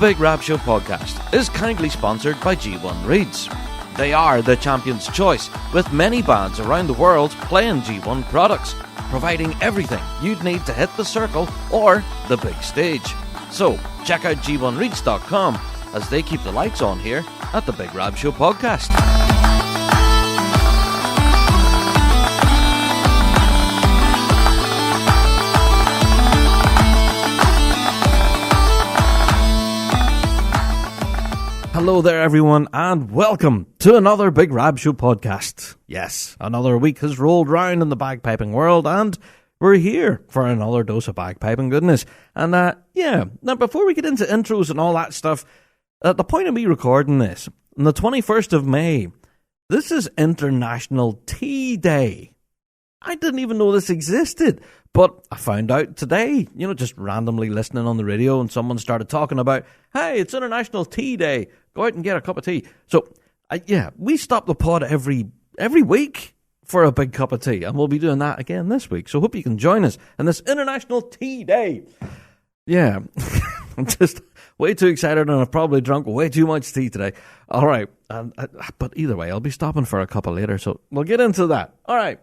Big Rab Show Podcast is kindly sponsored by G1 Reeds. They are the champion's choice, with many bands around the world playing G1 products, providing everything you'd need to hit the circle or the big stage. So, check out g1reeds.com as they keep the lights on here at the Big Rab Show Podcast. Hello there everyone, and welcome to another Big Rab Show Podcast. Yes, another week has rolled round in the bagpiping world, and we're here for another dose of bagpiping goodness. And now before we get into intros and all that stuff, at the point of me recording this, on the 21st of May, this is International Tea Day. I didn't even know this existed, but I found out today, just randomly listening on the radio, and someone started talking about, hey, it's International Tea Day, go out and get a cup of tea. So, we stop the pod every week for a big cup of tea, and we'll be doing that again this week. So hope you can join us on this International Tea Day. Yeah, I'm just way too excited, and I've probably drunk way too much tea today. All right, but either way, I'll be stopping for a couple later, so we'll get into that. All right.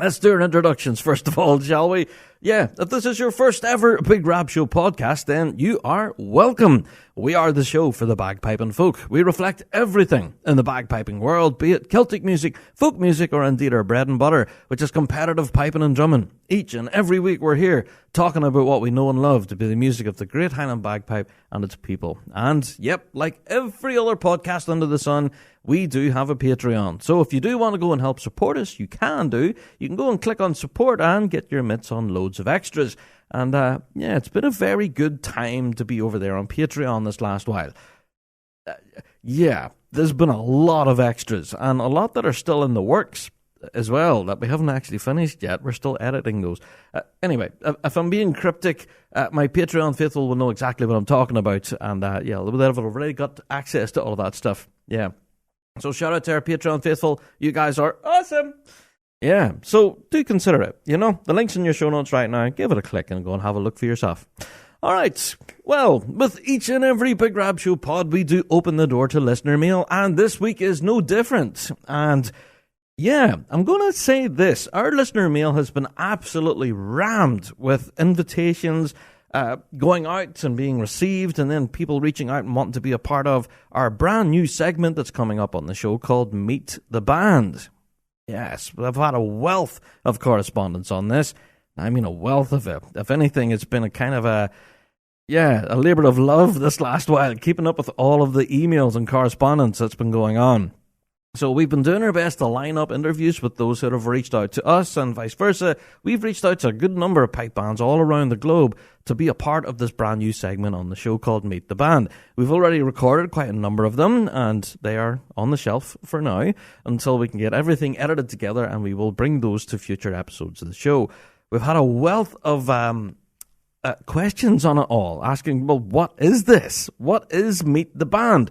Let's do our introductions first of all, shall we? Yeah, if this is your first ever Big Rab Show podcast, then you are welcome. We are the show for the bagpiping folk. We reflect everything in the bagpiping world, be it Celtic music, folk music, or indeed our bread and butter, which is competitive piping and drumming. Each and every week we're here talking about what we know and love to be the music of the Great Highland Bagpipe and its people. And, yep, like every other podcast under the sun, we do have a Patreon. So if you do want to go and help support us, you can do. You can go and click on support and get your mitts on loads of extras. And it's been a very good time to be over there on Patreon this last while. There's been a lot of extras and a lot that are still in the works as well that we haven't actually finished yet. We're still editing those. Anyway, if I'm being cryptic, my Patreon faithful will know exactly what I'm talking about. And they've already got access to all of that stuff. Yeah. So shout out to our Patreon faithful. You guys are awesome. Yeah, so do consider it. The link's in your show notes right now. Give it a click and go and have a look for yourself. All right. Well, with each and every Big Rab Show pod, we do open the door to listener mail, and this week is no different. And yeah, I'm going to say this. Our listener mail has been absolutely rammed with invitations going out and being received, and then people reaching out and wanting to be a part of our brand new segment that's coming up on the show called Meet the Band. Yes, I've had a wealth of correspondence on this. I mean, a wealth of it. If anything, it's been a kind of a labor of love this last while, keeping up with all of the emails and correspondence that's been going on. So we've been doing our best to line up interviews with those who have reached out to us, and vice versa. We've reached out to a good number of pipe bands all around the globe to be a part of this brand new segment on the show called Meet the Band. We've already recorded quite a number of them, and they are on the shelf for now until we can get everything edited together, and we will bring those to future episodes of the show. We've had a wealth of questions on it all, asking, well, what is this? What is Meet the Band?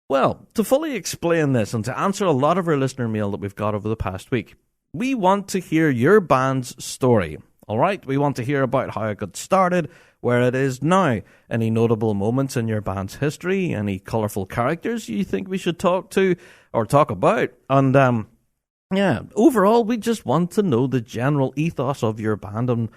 Well, to fully explain this and to answer a lot of our listener mail that we've got over the past week, we want to hear your band's story, all right? We want to hear about how it got started, where it is now, any notable moments in your band's history, any colourful characters you think we should talk to or talk about, and overall, we just want to know the general ethos of your band and,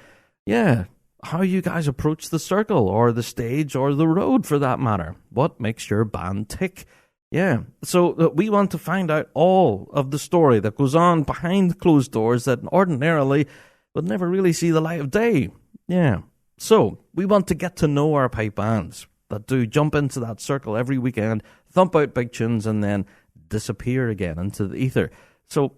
how you guys approach the circle or the stage or the road for that matter. What makes your band tick? Yeah, so we want to find out all of the story that goes on behind closed doors that ordinarily would never really see the light of day. Yeah, so we want to get to know our pipe bands that do jump into that circle every weekend, thump out big tunes, and then disappear again into the ether. So,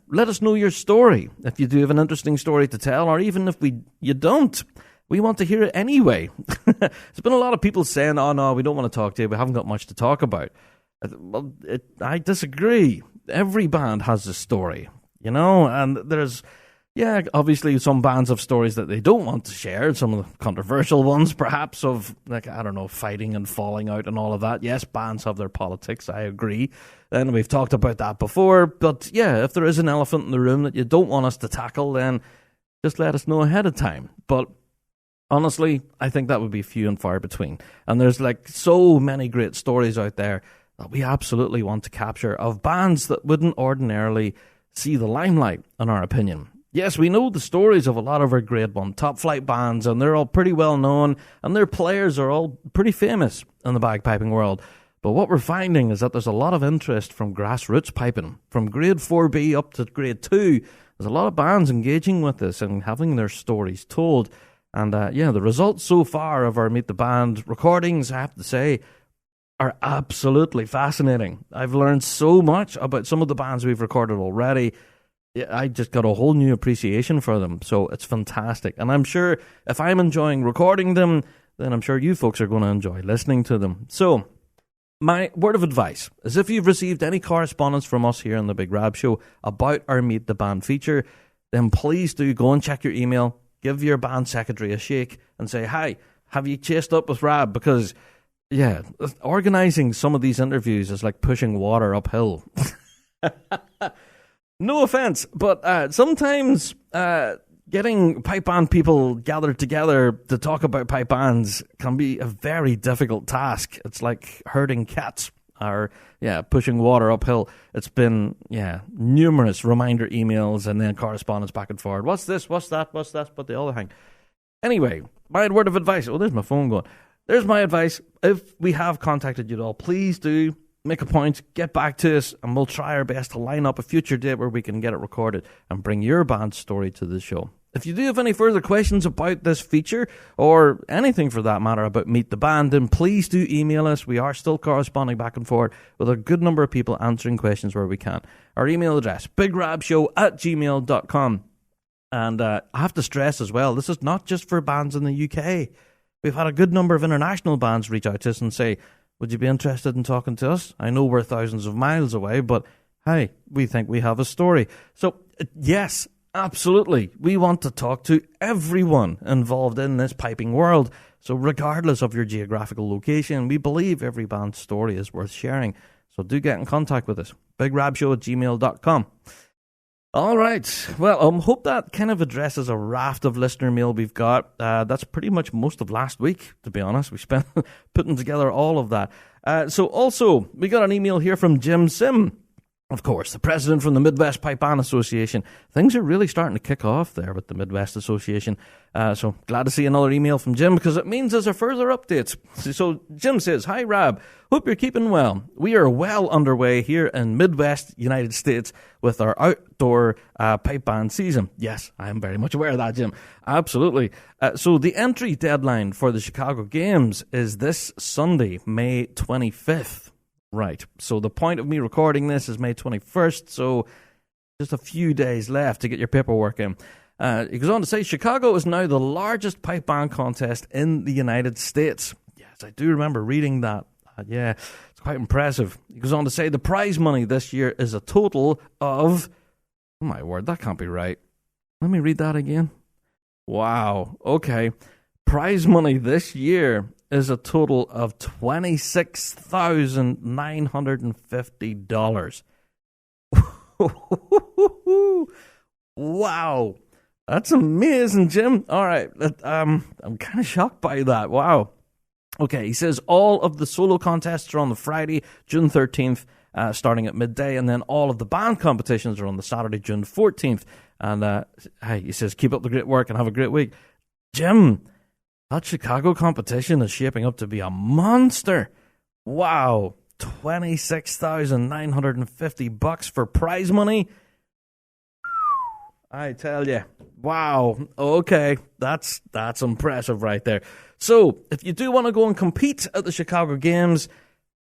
let us know your story. If you do have an interesting story to tell, or even if you don't, we want to hear it anyway. There's been a lot of people saying, oh no, we don't want to talk to you, we haven't got much to talk about. Well, I disagree. Every band has a story, and there's, obviously some bands have stories that they don't want to share, some of the controversial ones perhaps of, fighting and falling out and all of that. Yes, bands have their politics, I agree. And we've talked about that before. But if there is an elephant in the room that you don't want us to tackle, then just let us know ahead of time. But Honestly, I think that would be few and far between. And there's like so many great stories out there that we absolutely want to capture of bands that wouldn't ordinarily see the limelight, in our opinion. Yes, we know the stories of a lot of our grade one top flight bands, and they're all pretty well known, and their players are all pretty famous in the bagpiping world. But what we're finding is that there's a lot of interest from grassroots piping, from grade 4B up to grade 2. There's a lot of bands engaging with this and having their stories told. And the results so far of our Meet the Band recordings, I have to say, are absolutely fascinating. I've learned so much about some of the bands we've recorded already. I just got a whole new appreciation for them, so it's fantastic. And I'm sure if I'm enjoying recording them, then I'm sure you folks are going to enjoy listening to them. So, my word of advice is if you've received any correspondence from us here on the Big Rab Show about our Meet the Band feature, then please do go and check your email, give your band secretary a shake, and say, hi, have you chased up with Rab? Because, yeah, organising some of these interviews is like pushing water uphill. No offence, but sometimes getting pipe band people gathered together to talk about pipe bands can be a very difficult task. It's like herding cats or, pushing water uphill. It's been, numerous reminder emails and then correspondence back and forward. What's this? What's that? What's that? But the other thing. Anyway, my word of advice. Oh, there's my phone going. There's my advice. If we have contacted you at all, please do make a point, get back to us, and we'll try our best to line up a future date where we can get it recorded and bring your band's story to the show. If you do have any further questions about this feature, or anything for that matter about Meet the Band, then please do email us. We are still corresponding back and forth with a good number of people answering questions where we can. Our email address, bigrabshow@gmail.com. And I have to stress as well, this is not just for bands in the UK. We've had a good number of international bands reach out to us and say, would you be interested in talking to us? I know we're thousands of miles away, but hey, we think we have a story. So, yes, absolutely. We want to talk to everyone involved in this piping world. So regardless of your geographical location, we believe every band's story is worth sharing. So do get in contact with us. bigrabshow@gmail.com. All right. Well, I hope that kind of addresses a raft of listener mail we've got. That's pretty much most of last week, to be honest. We spent putting together all of that. So also, we got an email here from Jim Sim. Of course, the president from the Midwest Pipe Band Association. Things are really starting to kick off there with the Midwest Association. So glad to see another email from Jim because it means there's a further update. So Jim says, hi Rab, hope you're keeping well. We are well underway here in Midwest United States with our outdoor pipe band season. Yes, I am very much aware of that, Jim. Absolutely. So the entry deadline for the Chicago Games is this Sunday, May 25th. Right, so the point of me recording this is May 21st, so just a few days left to get your paperwork in. He goes on to say, Chicago is now the largest pipe band contest in the United States. Yes, I do remember reading that. It's quite impressive. He goes on to say, the prize money this year is a total of... Oh my word, that can't be right. Let me read that again. Wow, okay. Prize money this year is a total of $26,950. Wow. That's amazing, Jim. All right. I'm kind of shocked by that. Wow. Okay, he says all of the solo contests are on the Friday, June 13th, starting at midday, and then all of the band competitions are on the Saturday, June 14th. And he says, keep up the great work and have a great week. Jim, that Chicago competition is shaping up to be a monster. Wow. $26,950 for prize money. I tell you. Wow. Okay. That's impressive right there. So, if you do want to go and compete at the Chicago Games,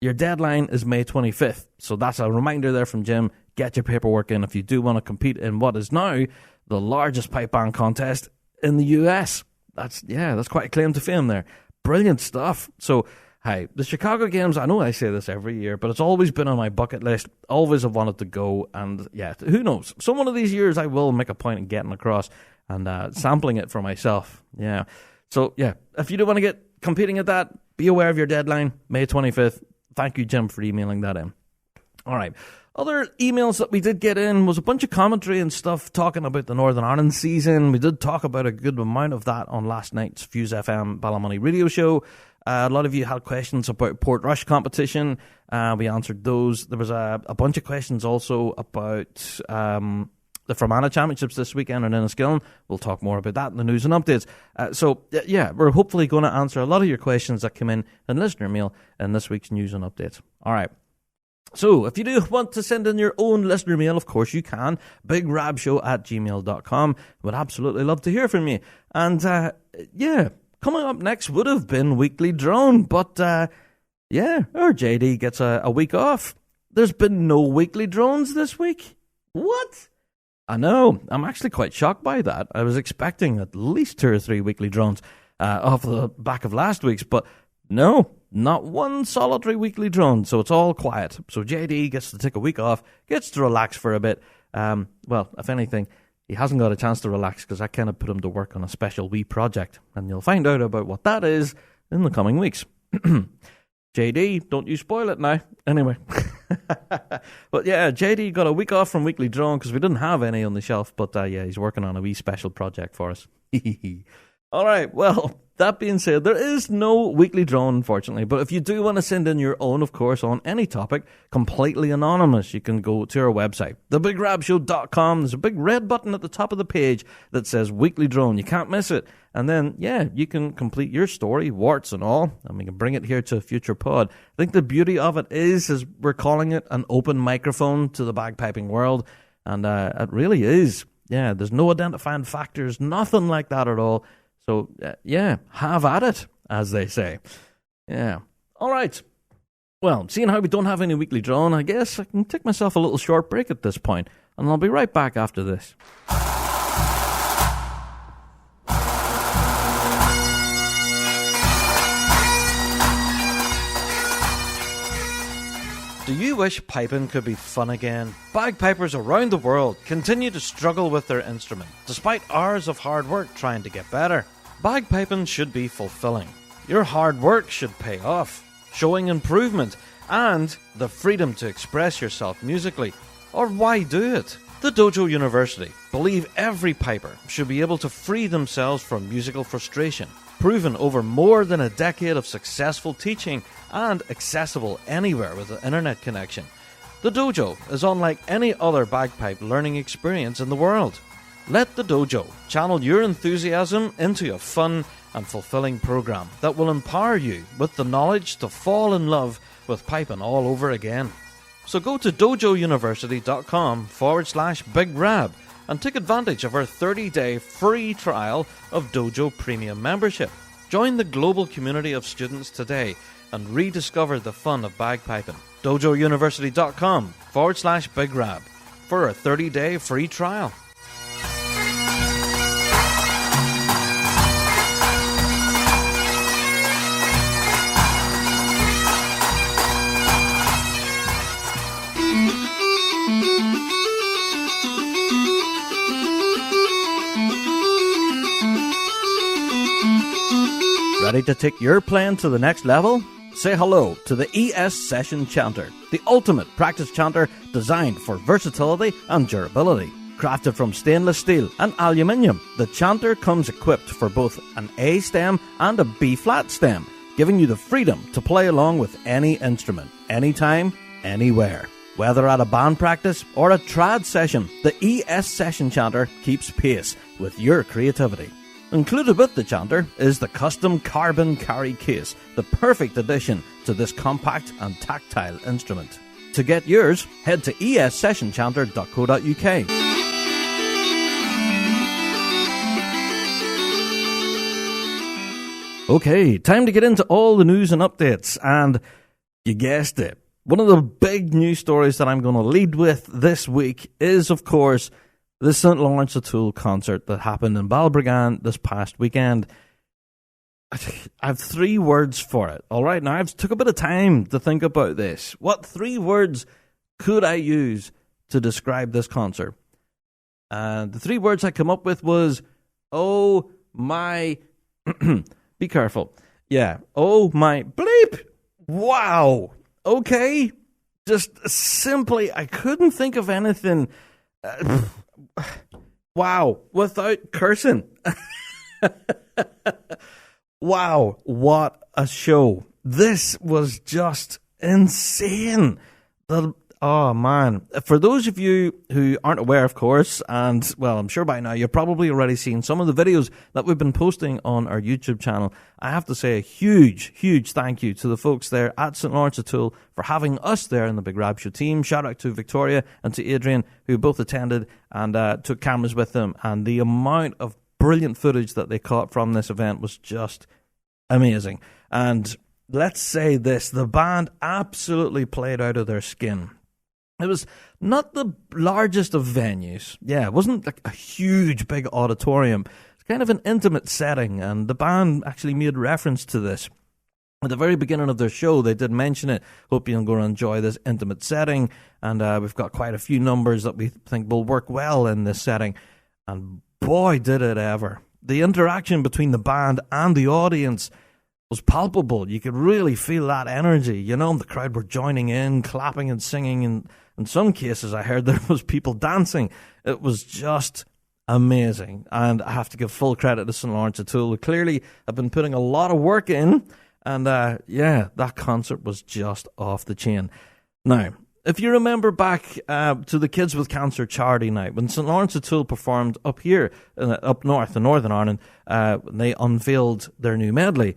your deadline is May 25th. So that's a reminder there from Jim. Get your paperwork in if you do want to compete in what is now the largest pipe band contest in the US. That's quite a claim to fame there. Brilliant stuff. So, the Chicago Games, I know I say this every year, but it's always been on my bucket list. Always have wanted to go, and who knows? Some one of these years I will make a point of getting across and sampling it for myself. Yeah. So, if you do want to get competing at that, be aware of your deadline, May 25th. Thank you, Jim, for emailing that in. All right. Other emails that we did get in was a bunch of commentary and stuff talking about the Northern Ireland season. We did talk about a good amount of that on last night's Fuse FM Ballymoney radio show. A lot of you had questions about Port Rush competition. We answered those. There was a bunch of questions also about the Fermanagh Championships this weekend in Enniskillen. We'll talk more about that in the news and updates. We're hopefully going to answer a lot of your questions that come in listener mail in this week's news and updates. All right. So, if you do want to send in your own listener mail, of course you can. bigrabshow@gmail.com. Would absolutely love to hear from you. And, coming up next would have been Weekly Drone. But, our JD gets a week off. There's been no Weekly Drones this week. What? I know. I'm actually quite shocked by that. I was expecting at least 2 or 3 Weekly Drones off the back of last week's. But, no. Not one solitary Weekly Drone, so it's all quiet. So JD gets to take a week off, gets to relax for a bit. If anything, he hasn't got a chance to relax because I kind of put him to work on a special wee project. And you'll find out about what that is in the coming weeks. JD, don't you spoil it now. Anyway. But yeah, JD got a week off from Weekly Drone because we didn't have any on the shelf. But he's working on a wee special project for us. All right, well, that being said, there is no Weekly Drone, unfortunately. But if you do want to send in your own, of course, on any topic, completely anonymous, you can go to our website, thebigrabshow.com. There's a big red button at the top of the page that says Weekly Drone. You can't miss it. And then, you can complete your story, warts and all, and we can bring it here to a future pod. I think the beauty of it is we're calling it an open microphone to the bagpiping world. And it really is. Yeah, there's no identifying factors, nothing like that at all. So, have at it, as they say. Yeah. All right. Well, seeing how we don't have any Weekly Drone, I guess I can take myself a little short break at this point, and I'll be right back after this. Do you wish piping could be fun again? Bagpipers around the world continue to struggle with their instrument, despite hours of hard work trying to get better. Bagpiping should be fulfilling. Your hard work should pay off, showing improvement and the freedom to express yourself musically. Or why do it? The Dojo University believe every piper should be able to free themselves from musical frustration, proven over more than a decade of successful teaching and accessible anywhere with an internet connection. The Dojo is unlike any other bagpipe learning experience in the world. Let the Dojo channel your enthusiasm into a fun and fulfilling program that will empower you with the knowledge to fall in love with piping all over again. So go to dojouniversity.com/Big Rab and take advantage of our 30-day free trial of Dojo Premium membership. Join the global community of students today and rediscover the fun of bagpiping. dojouniversity.com/Big Rab for a 30-day free trial. Ready to take your playing to the next level? Say hello to the ES Session Chanter, the ultimate practice chanter designed for versatility and durability. Crafted from stainless steel and aluminium, the chanter comes equipped for both an A stem and a B flat stem, giving you the freedom to play along with any instrument, anytime, anywhere. Whether at a band practice or a trad session, the ES Session Chanter keeps pace with your creativity. Included with the chanter is the custom carbon carry case, the perfect addition to this compact and tactile instrument. To get yours, head to essessionchanter.co.uk. Okay, time to get into all the news and updates, and you guessed it. One of the big news stories that I'm going to lead with this week is, of course, the St. Lawrence O'Toole concert that happened in Balbriggan this past weekend. I have 3 words for it. All right, now I've took a bit of time to think about this. What 3 words could I use to describe this concert? And the 3 words I come up with was, oh my, be careful. Yeah, oh my bleep. Wow. Okay, Just simply, I couldn't think of anything. Wow, without cursing. Wow, what a show. This was just insane. Oh, man. For those of you who aren't aware, of course, and, well, I'm sure by now you've probably already seen some of the videos that we've been posting on our YouTube channel. I have to say a huge, huge thank you to the folks there at St. Lawrence O'Toole for having us there in the Big Rab Show team. Shout out to Victoria and to Adrian, who both attended and took cameras with them. And the amount of brilliant footage that they caught from this event was just amazing. And let's say this, the band absolutely played out of their skin. It was not the largest of venues. Yeah, it wasn't like a huge, big auditorium. It's kind of an intimate setting, and the band actually made reference to this. At the very beginning of their show, they did mention it. Hope you're going to enjoy this intimate setting, and we've got quite a few numbers that we think will work well in this setting. And boy, did it ever. The interaction between the band and the audience was palpable. You could really feel that energy. You know, the crowd were joining in, clapping and singing, and in some cases I heard there was people dancing. It was just amazing. And I have to give full credit to St. Lawrence O'Toole, who clearly have been putting a lot of work in. And yeah, that concert was just off the chain. Now, if you remember back to the Kids with Cancer charity night, when St. Lawrence O'Toole performed up here, up north in Northern Ireland, they unveiled their new medley.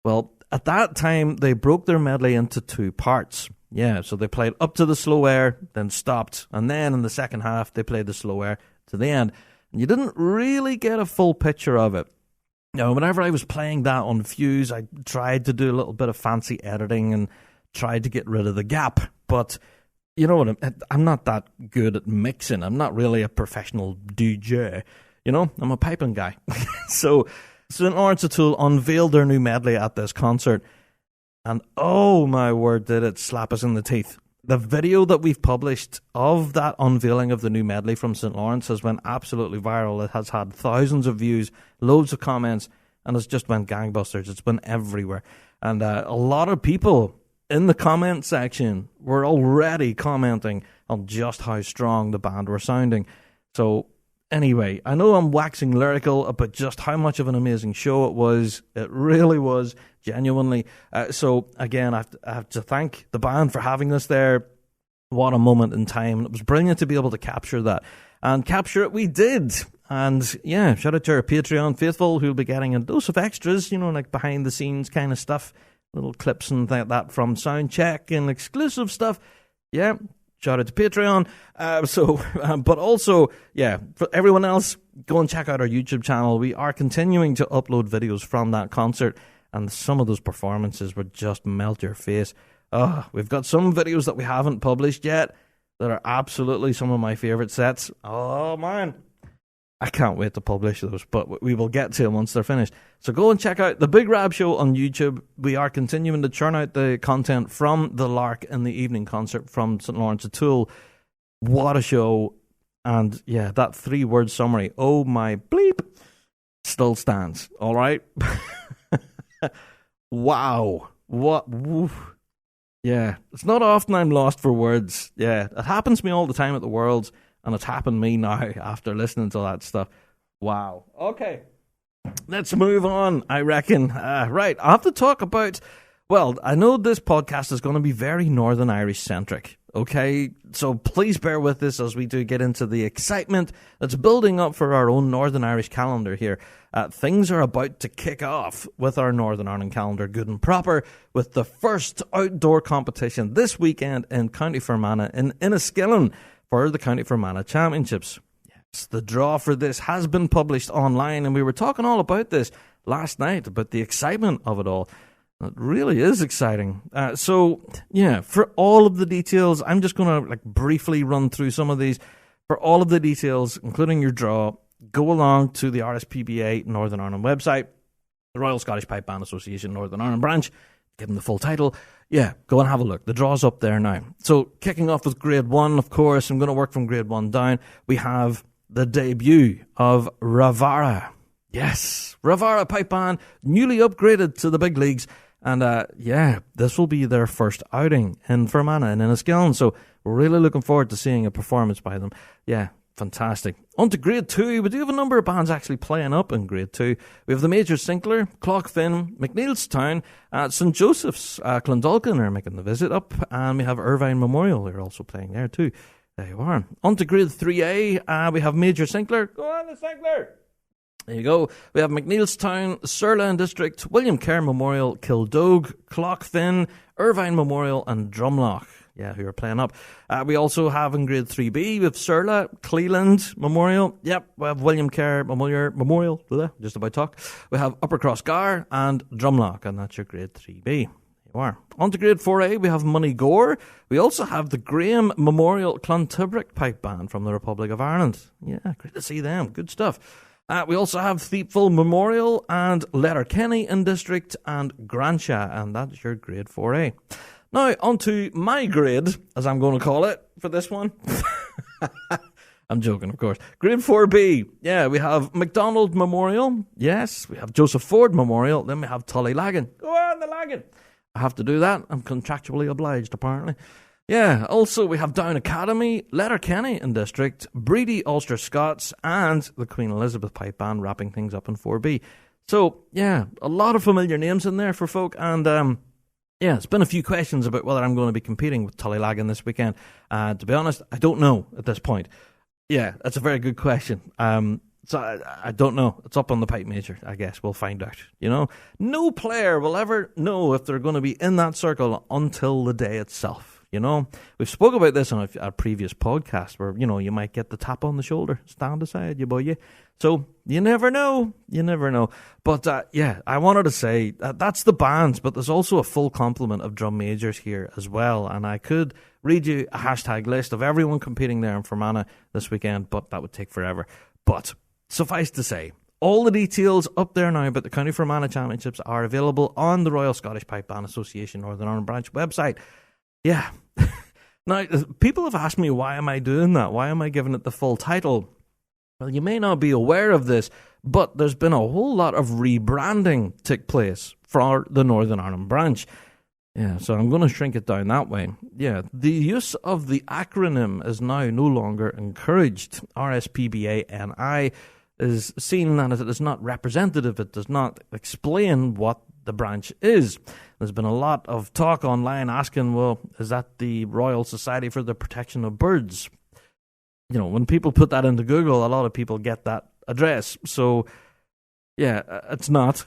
Well, at that time, they broke their medley into two parts. Yeah, so they played up to the slow air, then stopped. And then in the second half, they played the slow air to the end. And you didn't really get a full picture of it. Now, whenever I was playing that on Fuse, I tried to do a little bit of fancy editing and tried to get rid of the gap. But you know what? I'm not that good at mixing. I'm not really a professional DJ. You know, I'm a piping guy. So St. Lawrence O'Toole unveiled their new medley at this concert. And oh my word, did it slap us in the teeth. The video that we've published of that unveiling of the new medley from St. Lawrence has went absolutely viral. It has had thousands of views, loads of comments, and it's just went gangbusters. It's been everywhere. And a lot of people in the comment section were already commenting on just how strong the band were sounding. So anyway, I know I'm waxing lyrical about just how much of an amazing show it was. It really was, genuinely. So again, I have to thank the band for having us there. What a moment in time. It was brilliant to be able to capture that. And capture it we did. And yeah, shout out to our Patreon faithful who'll be getting a dose of extras, you know, like behind the scenes kind of stuff. Little clips and that from Soundcheck and exclusive stuff. Yeah, shout out to Patreon. But also, yeah, for everyone else, go and check out our YouTube channel. We are continuing to upload videos from that concert, and some of those performances would just melt your face. We've got some videos that we haven't published yet that are absolutely some of my favorite sets. Oh, man. I can't wait to publish those, but we will get to them once they're finished. So go and check out the Big Rab Show on YouTube. We are continuing to churn out the content from the Lark in the evening concert from St. Lawrence O'Toole. What a show. And yeah, that 3-word summary, oh my bleep, still stands. All right? Wow. What? Woof. Yeah, it's not often I'm lost for words. Yeah, it happens to me all the time at the Worlds. And it's happened to me now after listening to that stuff. Wow. Okay. Let's move on, I reckon. Right. I have to talk about, well, I know this podcast is going to be very Northern Irish centric. Okay. So please bear with us as we do get into the excitement that's building up for our own Northern Irish calendar here. Things are about to kick off with our Northern Ireland calendar, good and proper, with the first outdoor competition this weekend in County Fermanagh in Enniskillen, for the County Fermanagh Championships. Yes, the draw for this has been published online, and we were talking all about this last night, about the excitement of it all. It really is exciting. So, yeah, for all of the details, I'm just going to briefly run through some of these. For all of the details, including your draw, go along to the RSPBA Northern Ireland website, the Royal Scottish Pipe Band Association Northern Ireland branch. Give them the full title. Yeah, go and have a look. The draw's up there now. So, kicking off with Grade 1, of course, I'm going to work from Grade 1 down. We have the debut of Ravara. Yes, Ravara Pipe Band, newly upgraded to the big leagues. And this will be their first outing in Fermanagh and Enniskillen. So we're really looking forward to seeing a performance by them. Yeah, fantastic. On to Grade 2. We do have a number of bands actually playing up in Grade 2. We have the Major Sinclair, Clough-Finn, McNeilstown, St. Joseph's, Clondalkin are making the visit up, and we have Irvine Memorial. They're also playing there too. There you are. On to Grade 3A. We have Major Sinclair. Go on, the Sinclair. There you go. We have McNeilstown, Surlan District, William Kerr Memorial, Kildogue, Clough-Finn, Irvine Memorial, and Drumloch. Yeah, who are playing up. We also have in Grade 3B, we have Surla, Cleland Memorial. Yep, we have William Kerr Memorial. Just about talk. We have Upper Crossgar and Drumloch, and that's your Grade 3B. There you are. On to Grade 4A, we have Moneygore. We also have the Graham Memorial Clontibrick Pipe Band from the Republic of Ireland. Yeah, great to see them. Good stuff. We also have Thiepval Memorial and Letterkenny in District and Grantia, and that's your Grade 4A. Now, on to my grade, as I'm going to call it, for this one. I'm joking, of course. Grade 4B, yeah, we have MacDonald Memorial. Yes, we have Joseph Ford Memorial. Then we have Tullylagan. Go on, the Lagan. I have to do that. I'm contractually obliged, apparently. Yeah, also we have Down Academy, Letterkenny in District, Breedy Ulster Scots, and the Queen Elizabeth Pipe Band wrapping things up in 4B. So, yeah, a lot of familiar names in there for folk, and yeah, it's been a few questions about whether I'm going to be competing with Tullylagan this weekend. To be honest, I don't know at this point. Yeah, that's a very good question. So I don't know. It's up on the pipe major, I guess. We'll find out, you know. No player will ever know if they're going to be in that circle until the day itself. You know, we've spoke about this on a previous podcast where, you know, you might get the tap on the shoulder. Stand aside, you boy, you. So you never know. You never know. But yeah, I wanted to say that's the bands, but there's also a full complement of drum majors here as well. And I could read you a hashtag list of everyone competing there in Fermanagh this weekend, but that would take forever. But suffice to say, all the details up there now about the County Fermanagh Championships are available on the Royal Scottish Pipe Band Association Northern Ireland Branch website. Yeah. Now, people have asked me, why am I doing that? Why am I giving it the full title? Well, you may not be aware of this, but there's been a whole lot of rebranding take place for the Northern Ireland branch. Yeah, so I'm going to shrink it down that way. Yeah, the use of the acronym is now no longer encouraged. RSPBA-NI is seen that it is not representative. It does not explain what the branch is. There's been a lot of talk online asking, well, is that the Royal Society for the Protection of Birds? You know, when people put that into Google, a lot of people get that address. So, yeah, it's not.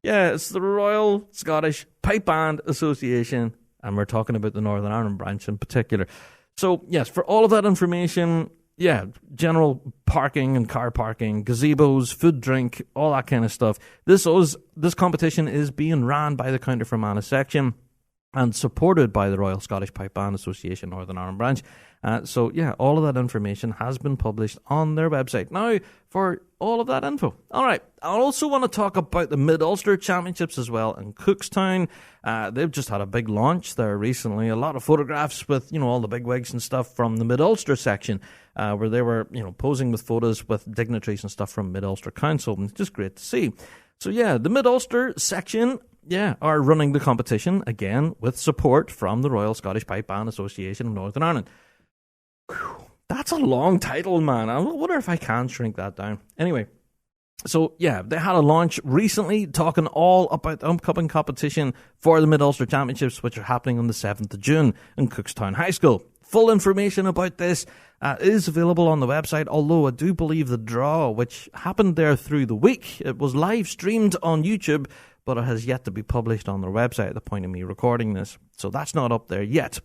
Yeah, it's the Royal Scottish Pipe Band Association, and we're talking about the Northern Ireland branch in particular. So, yes, for all of that information, yeah, general parking and car parking, gazebos, food, drink, all that kind of stuff. This competition is being ran by the County Fermanagh section and supported by the Royal Scottish Pipe Band Association Northern Ireland branch. So, yeah, all of that information has been published on their website. Now, for all of that info. All right, I also want to talk about the Mid-Ulster Championships as well in Cookstown. They've just had a big launch there recently. A lot of photographs with, you know, all the big wigs and stuff from the Mid-Ulster section, where they were, you know, posing with photos with dignitaries and stuff from Mid-Ulster Council. And it's just great to see. So, yeah, the Mid-Ulster section, yeah, are running the competition, again, with support from the Royal Scottish Pipe Band Association of Northern Ireland. Whew, that's a long title, man. I wonder if I can shrink that down. Anyway, so, yeah, they had a launch recently talking all about the upcoming competition for the Mid-Ulster Championships, which are happening on the 7th of June in Cookstown High School. Full information about this is available on the website, although I do believe the draw, which happened there through the week, it was live streamed on YouTube, but it has yet to be published on their website at the point of me recording this. So that's not up there yet.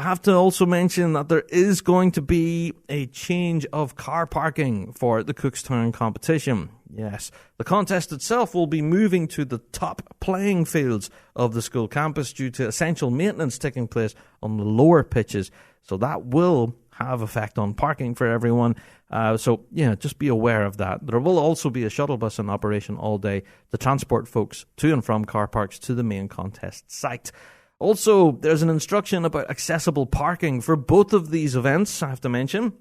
I have to also mention that there is going to be a change of car parking for the Cookstown competition. Yes, the contest itself will be moving to the top playing fields of the school campus due to essential maintenance taking place on the lower pitches. So that will have effect on parking for everyone. So, yeah, just be aware of that. There will also be a shuttle bus in operation all day to transport folks to and from car parks to the main contest site. Also, there's an instruction about accessible parking for both of these events, I have to mention.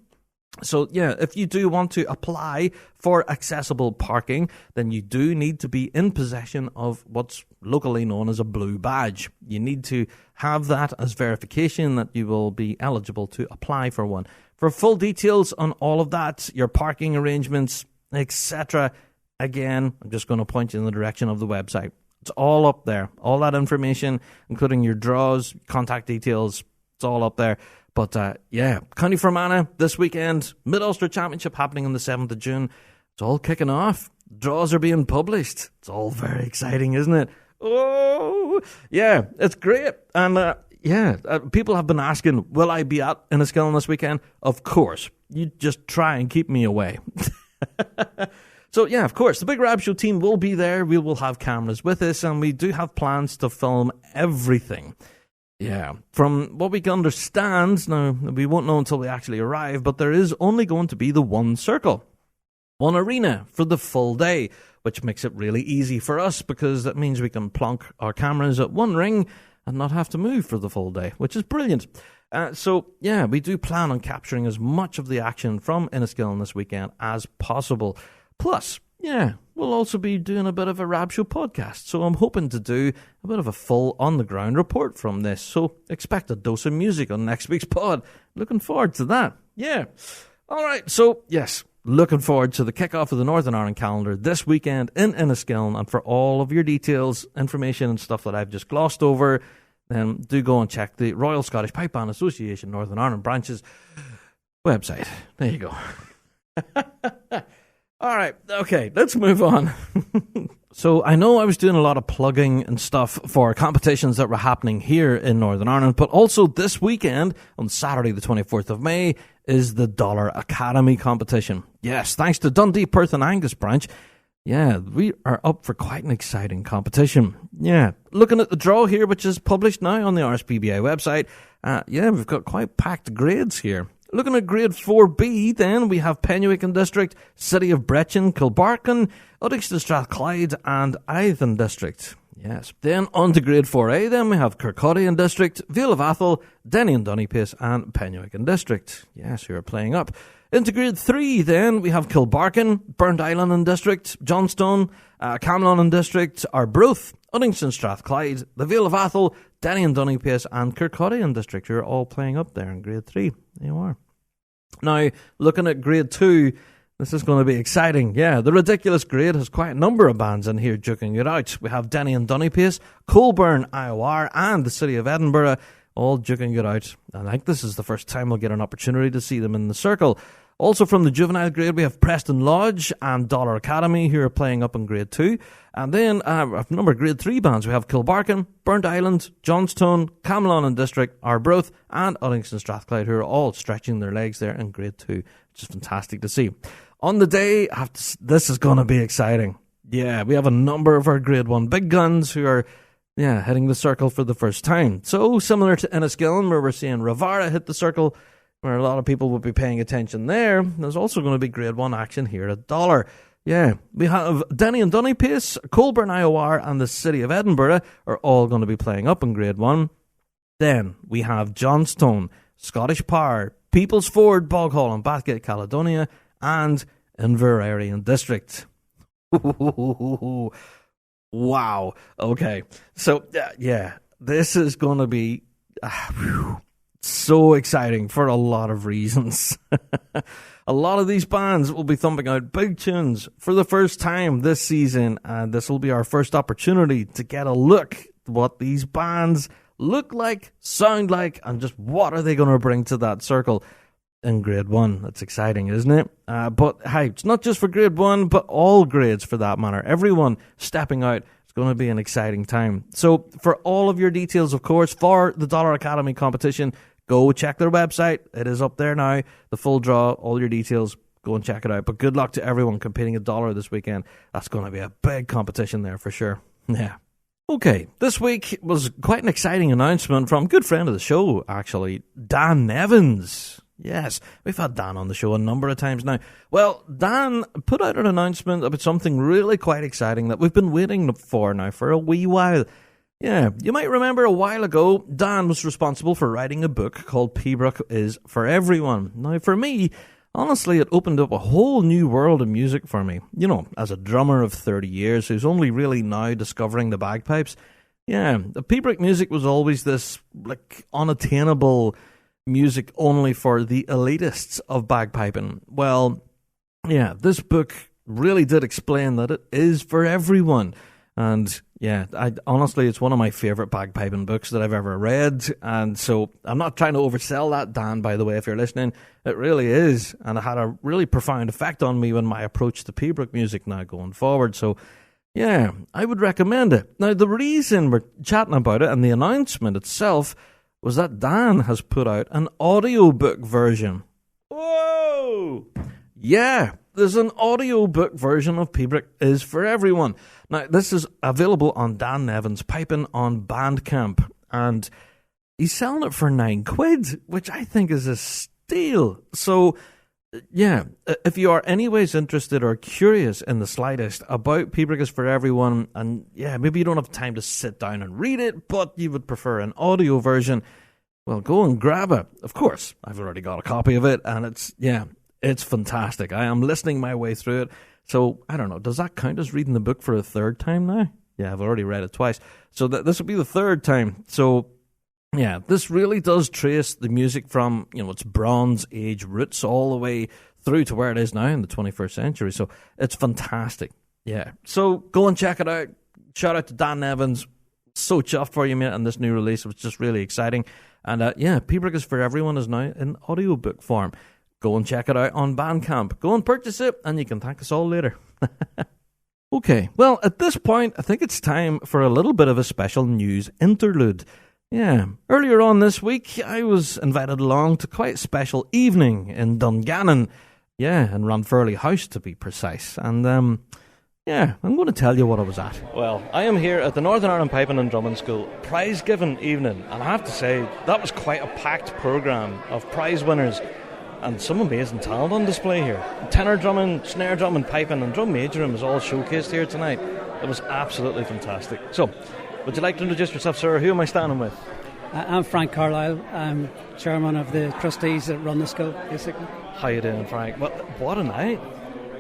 So, yeah, if you do want to apply for accessible parking, then you do need to be in possession of what's locally known as a blue badge. You need to have that as verification that you will be eligible to apply for one. For full details on all of that, your parking arrangements, etc., again, I'm just going to point you in the direction of the website. It's all up there. All that information, including your draws, contact details, it's all up there. But, yeah, County Fermanagh this weekend, Mid-Ulster Championship happening on the 7th of June. It's all kicking off. Draws are being published. It's all very exciting, isn't it? Oh, yeah, it's great. And, people have been asking, will I be at Enniskillen this weekend? Of course. You just try and keep me away. So, yeah, of course, the Big Rab Show team will be there. We will have cameras with us, and we do have plans to film everything. Yeah, from what we can understand, now we won't know until we actually arrive, but there is only going to be the one circle, one arena for the full day, which makes it really easy for us because that means we can plonk our cameras at one ring and not have to move for the full day, which is brilliant. So, yeah, we do plan on capturing as much of the action from Enniskillen this weekend as possible. Plus, yeah, we'll also be doing a bit of a Rab Show podcast, so I'm hoping to do a bit of a full on-the-ground report from this, so expect a dose of music on next week's pod. Looking forward to that. Yeah. All right, so, yes, looking forward to the kickoff of the Northern Ireland calendar this weekend in Enniskillen, and for all of your details, information and stuff that I've just glossed over, then do go and check the Royal Scottish Pipe Band Association Northern Ireland branch's website. There you go. All right, okay, let's move on. So I know I was doing a lot of plugging and stuff for competitions that were happening here in Northern Ireland, but also this weekend, on Saturday the 24th of May, is the Dollar Academy competition. Yes, thanks to Dundee, Perth and Angus branch. Yeah, we are up for quite an exciting competition. Yeah, looking at the draw here, which is published now on the RSPBA website, we've got quite packed grades here. Looking at grade 4B, then, we have Penywick District, City of Brechin, Kilbarchan, Uddingston Strathclyde, and Eithin District. Yes. Then on to grade 4A, then, we have Kirkcaldy District, Vale of Atholl, Denny and Dunipace, and Penywick District. Yes, who are playing up. Into grade 3, then, we have Kilbarchan, Burnt Island District, Johnstone, Camlon District, Arbroath, Uddingston Strathclyde, the Vale of Atholl, Denny and Dunipace, and Kirkcaldy District, who are all playing up there in grade 3. There you are. Now, looking at grade 2, this is going to be exciting. Yeah, the ridiculous grade has quite a number of bands in here duking it out. We have Denny and Dunipace, Colburn, IOR, and the City of Edinburgh all duking it out. I think this is the first time we'll get an opportunity to see them in the circle. Also from the juvenile grade, we have Preston Lodge and Dollar Academy, who are playing up in grade 2. And then a number of grade 3 bands. We have Kilbarchan, Burnt Island, Johnstone, Camlon District, Arbroath, and Uddingston Strathclyde, who are all stretching their legs there in grade 2, which is fantastic to see. On the day, this is going to be exciting. Yeah, we have a number of our grade 1 big guns who are hitting the circle for the first time. So similar to Enniskillen, where we're seeing Ravara hit the circle, where a lot of people will be paying attention there, there's also going to be grade 1 action here at Dollar. Yeah, we have Denny and Dunipace, Colburn IOR, and the City of Edinburgh are all going to be playing up in grade 1. Then we have Johnstone, Scottish Power, People's Ford, Boghall and Bathgate, Caledonia, and Inverary District. Wow. Okay. So, this is going to be so exciting for a lot of reasons. A lot of these bands will be thumping out big tunes for the first time this season, and this will be our first opportunity to get a look at what these bands look like, sound like, and just what are they going to bring to that circle in grade 1. That's exciting, isn't it? But hey, it's not just for grade 1, but all grades for that matter. Everyone stepping out. It's going to be an exciting time. So for all of your details, of course, for the Dollar Academy competition, go check their website. It is up there now. The full draw, all your details, go and check it out. But good luck to everyone competing at Dollar this weekend. That's going to be a big competition there for sure. Yeah. Okay, this week was quite an exciting announcement from a good friend of the show, actually, Dan Nevins. Yes, we've had Dan on the show a number of times now. Well, Dan put out an announcement about something really quite exciting that we've been waiting for now for a wee while. Yeah, you might remember a while ago, Dan was responsible for writing a book called Pembroke is for Everyone. Now, for me, honestly, it opened up a whole new world of music for me. You know, as a drummer of 30 years who's only really now discovering the bagpipes, yeah, the Pibroch music was always this, like, unattainable music only for the elitists of bagpiping. Well, yeah, this book really did explain that it is for everyone. And yeah, honestly, it's one of my favourite bagpiping books that I've ever read. And so I'm not trying to oversell that, Dan, by the way, if you're listening. It really is. And it had a really profound effect on me when my approach to Pibroch music now going forward. So yeah, I would recommend it. Now, the reason we're chatting about it and the announcement itself was that Dan has put out an audiobook version. Whoa! Yeah, there's an audiobook version of Pibroch is for everyone. Now, this is available on Dan Nevin's Piping on Bandcamp, and he's selling it for £9, which I think is a steal. So, yeah, if you are anyways interested or curious in the slightest about Pibroch is for everyone, and yeah, maybe you don't have time to sit down and read it, but you would prefer an audio version, well, go and grab it. Of course, I've already got a copy of it, and it's fantastic. I am listening my way through it. So, I don't know, does that count as reading the book for a third time now? Yeah, I've already read it twice. So this will be the third time. So, yeah, this really does trace the music from, you know, its Bronze Age roots all the way through to where it is now in the 21st century. So, it's fantastic. Yeah. So, go and check it out. Shout out to Dan Evans. So chuffed for you, mate, on this new release. It was just really exciting. And, yeah, Pibroch is for everyone is now in audiobook form. Go and check it out on Bandcamp. Go and purchase it, and you can thank us all later. Okay, well, at this point, I think it's time for a little bit of a special news interlude. Yeah, earlier on this week, I was invited along to quite a special evening in Dungannon. Yeah, in Ranfurly House, to be precise. And, yeah, I'm going to tell you what I was at. Well, I am here at the Northern Ireland Piping and Drumming School prize-giving evening, and I have to say, that was quite a packed programme of prize winners. And some amazing talent on display here. Tenor drumming, snare drumming, piping, and drum majoring was all showcased here tonight. It was absolutely fantastic. So, would you like to introduce yourself, sir? Who am I standing with? I'm Frank Carlisle. I'm chairman of the trustees that run the school, basically. How you doing, Frank? What a night.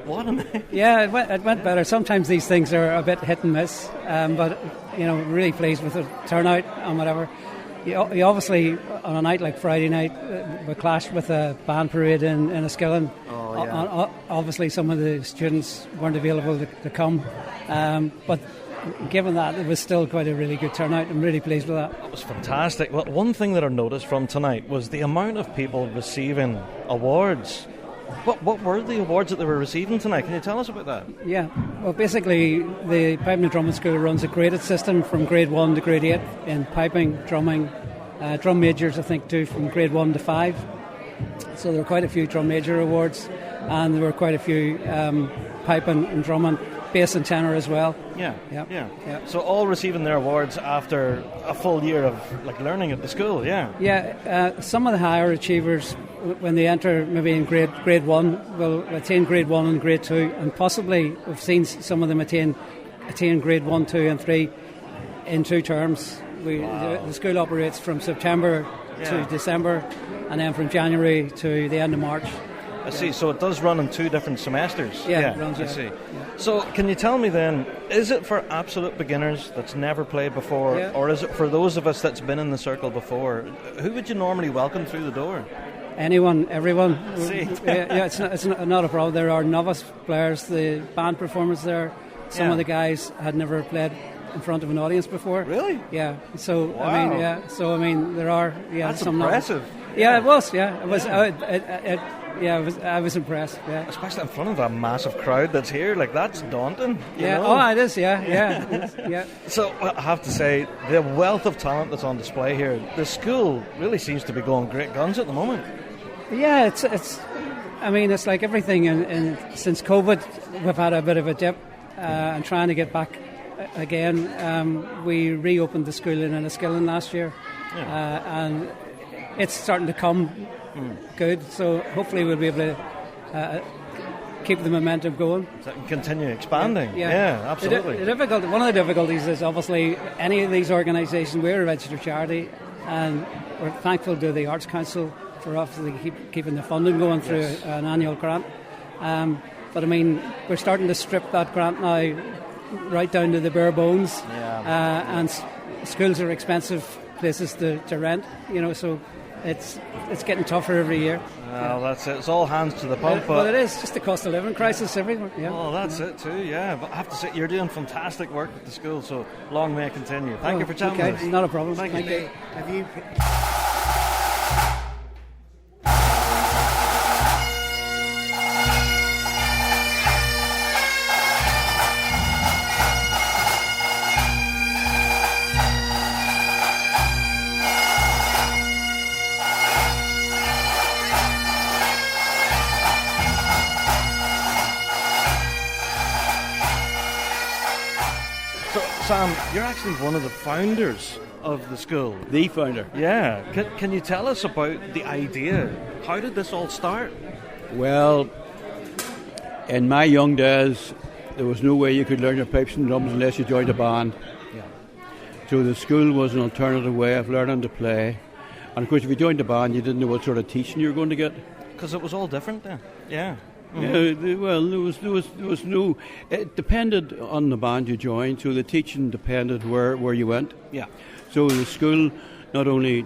What a night. Yeah, it went better. Sometimes these things are a bit hit and miss, but, you know, really pleased with the turnout and whatever. You obviously, on a night like Friday night, we clashed with a band parade in Enniskillen. Oh, yeah. Obviously, some of the students weren't available to come. But given that, it was still quite a really good turnout. I'm really pleased with that. It was fantastic. Well, one thing that I noticed from tonight was the amount of people receiving awards. What were the awards that they were receiving tonight? Can you tell us about that? Yeah, well, basically, the Piping and Drumming School runs a graded system from grade 1 to grade 8 in piping, drumming, drum majors, I think, too, from grade 1 to 5. So there were quite a few drum major awards, and there were quite a few piping and drumming, bass and tenor as well. Yeah. So all receiving their awards after a full year of learning at the school. Yeah. Some of the higher achievers, when they enter maybe in grade 1, will attain grade 1 and grade 2, and possibly we've seen some of them attain grade 1, 2 and 3 in 2 terms. The school operates from September to December, and then from January to the end of March. I see, so it does run in 2 different semesters. Yeah, it runs, I see. Yeah. So can you tell me then, is it for absolute beginners that's never played before, or is it for those of us that's been in the circle before? Who would you normally welcome through the door? Anyone, everyone. See? It's not a problem. There are novice players, the band performers there. Some of the guys had never played in front of an audience before. Really? Yeah. So wow. I mean, there are that's some impressive. It was. Yeah, it was. I was impressed. Yeah, especially in front of a massive crowd that's here. That's daunting. You know? Oh, it is. Yeah. So I have to say, the wealth of talent that's on display here. The school really seems to be going great guns at the moment. Yeah, it's. I mean, it's like everything. And since COVID, we've had a bit of a dip, and trying to get back again. We reopened the school in Enniskillen last year, and it's starting to come good, so hopefully we'll be able to keep the momentum going. So continue expanding. Yeah, absolutely. One of the difficulties is obviously any of these organisations, we're a registered charity, and we're thankful to the Arts Council for obviously keeping the funding going through an annual grant. But I mean, we're starting to strip that grant now right down to the bare bones. And schools are expensive places to rent, so it's getting tougher every year. Well, that's it. It's all hands to the pump. Well, it is just the cost of living crisis everywhere. Yeah. Oh, that's it too. Yeah, but I have to say you're doing fantastic work with the school. So long may it continue. Thank you for chatting with us. Not a problem. Thank you. Have you? Sam, you're actually one of the founders of the school. The founder. Yeah. Can you tell us about the idea? How did this all start? Well, in my young days, there was no way you could learn your pipes and drums unless you joined a band. Yeah. So the school was an alternative way of learning to play. And of course, if you joined a band, you didn't know what sort of teaching you were going to get. Because it was all different then. Yeah. Mm-hmm. Yeah, well, there was no. It depended on the band you joined, so the teaching depended where you went. Yeah. So the school not only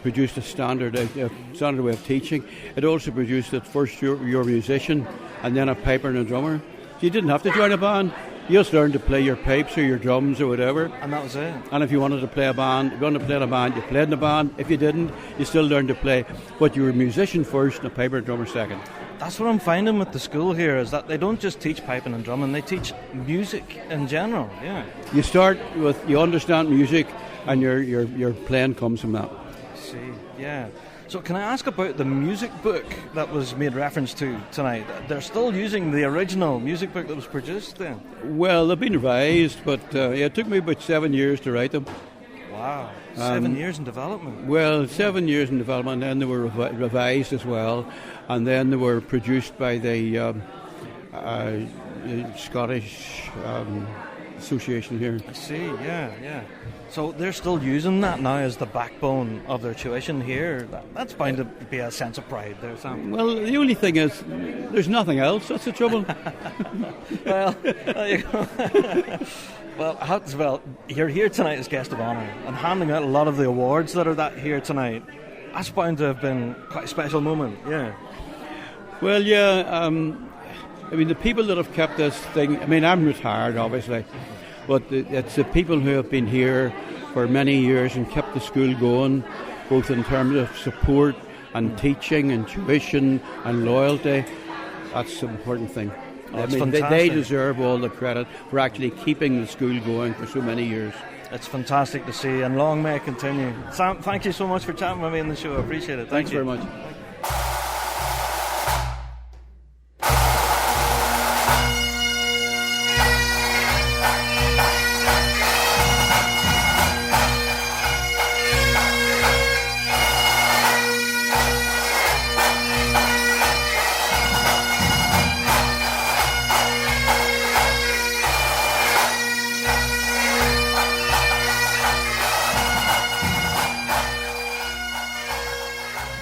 produced a standard way of teaching, it also produced at first you're a musician and then a piper and a drummer. So you didn't have to join a band. You just learned to play your pipes or your drums or whatever. And that was it. And if you wanted to play a band, if you wanted to play in a band, you played in a band. If you didn't, you still learned to play. But you were a musician first and a piper and drummer second. That's what I'm finding with the school here, is that they don't just teach piping and drumming, they teach music in general. Yeah. You start with, you understand music and your playing comes from that. I see, yeah. So can I ask about the music book that was made reference to tonight? They're still using the original music book that was produced then? Well, they've been revised, but it took me about 7 years to write them. Wow, 7 years in development. Well, 7 years in development, and then they were revised as well, and then they were produced by the Scottish Association here. I see, yeah. So they're still using that now as the backbone of their tuition here. That's bound to be a sense of pride there, Sam. Well, the only thing is, there's nothing else. That's the trouble. Well, there you go. Well, you're here tonight as guest of honour and handing out a lot of the awards that are here tonight. That's bound to have been quite a special moment, yeah. Well, yeah, I mean, the people that have kept this thing, I mean, I'm retired, obviously, but it's the people who have been here for many years and kept the school going, both in terms of support and teaching and tuition and loyalty. That's the important thing. I mean, they deserve all the credit for actually keeping the school going for so many years. It's fantastic to see, and long may it continue. Sam, thank you so much for chatting with me in the show. I appreciate it. Thanks very much.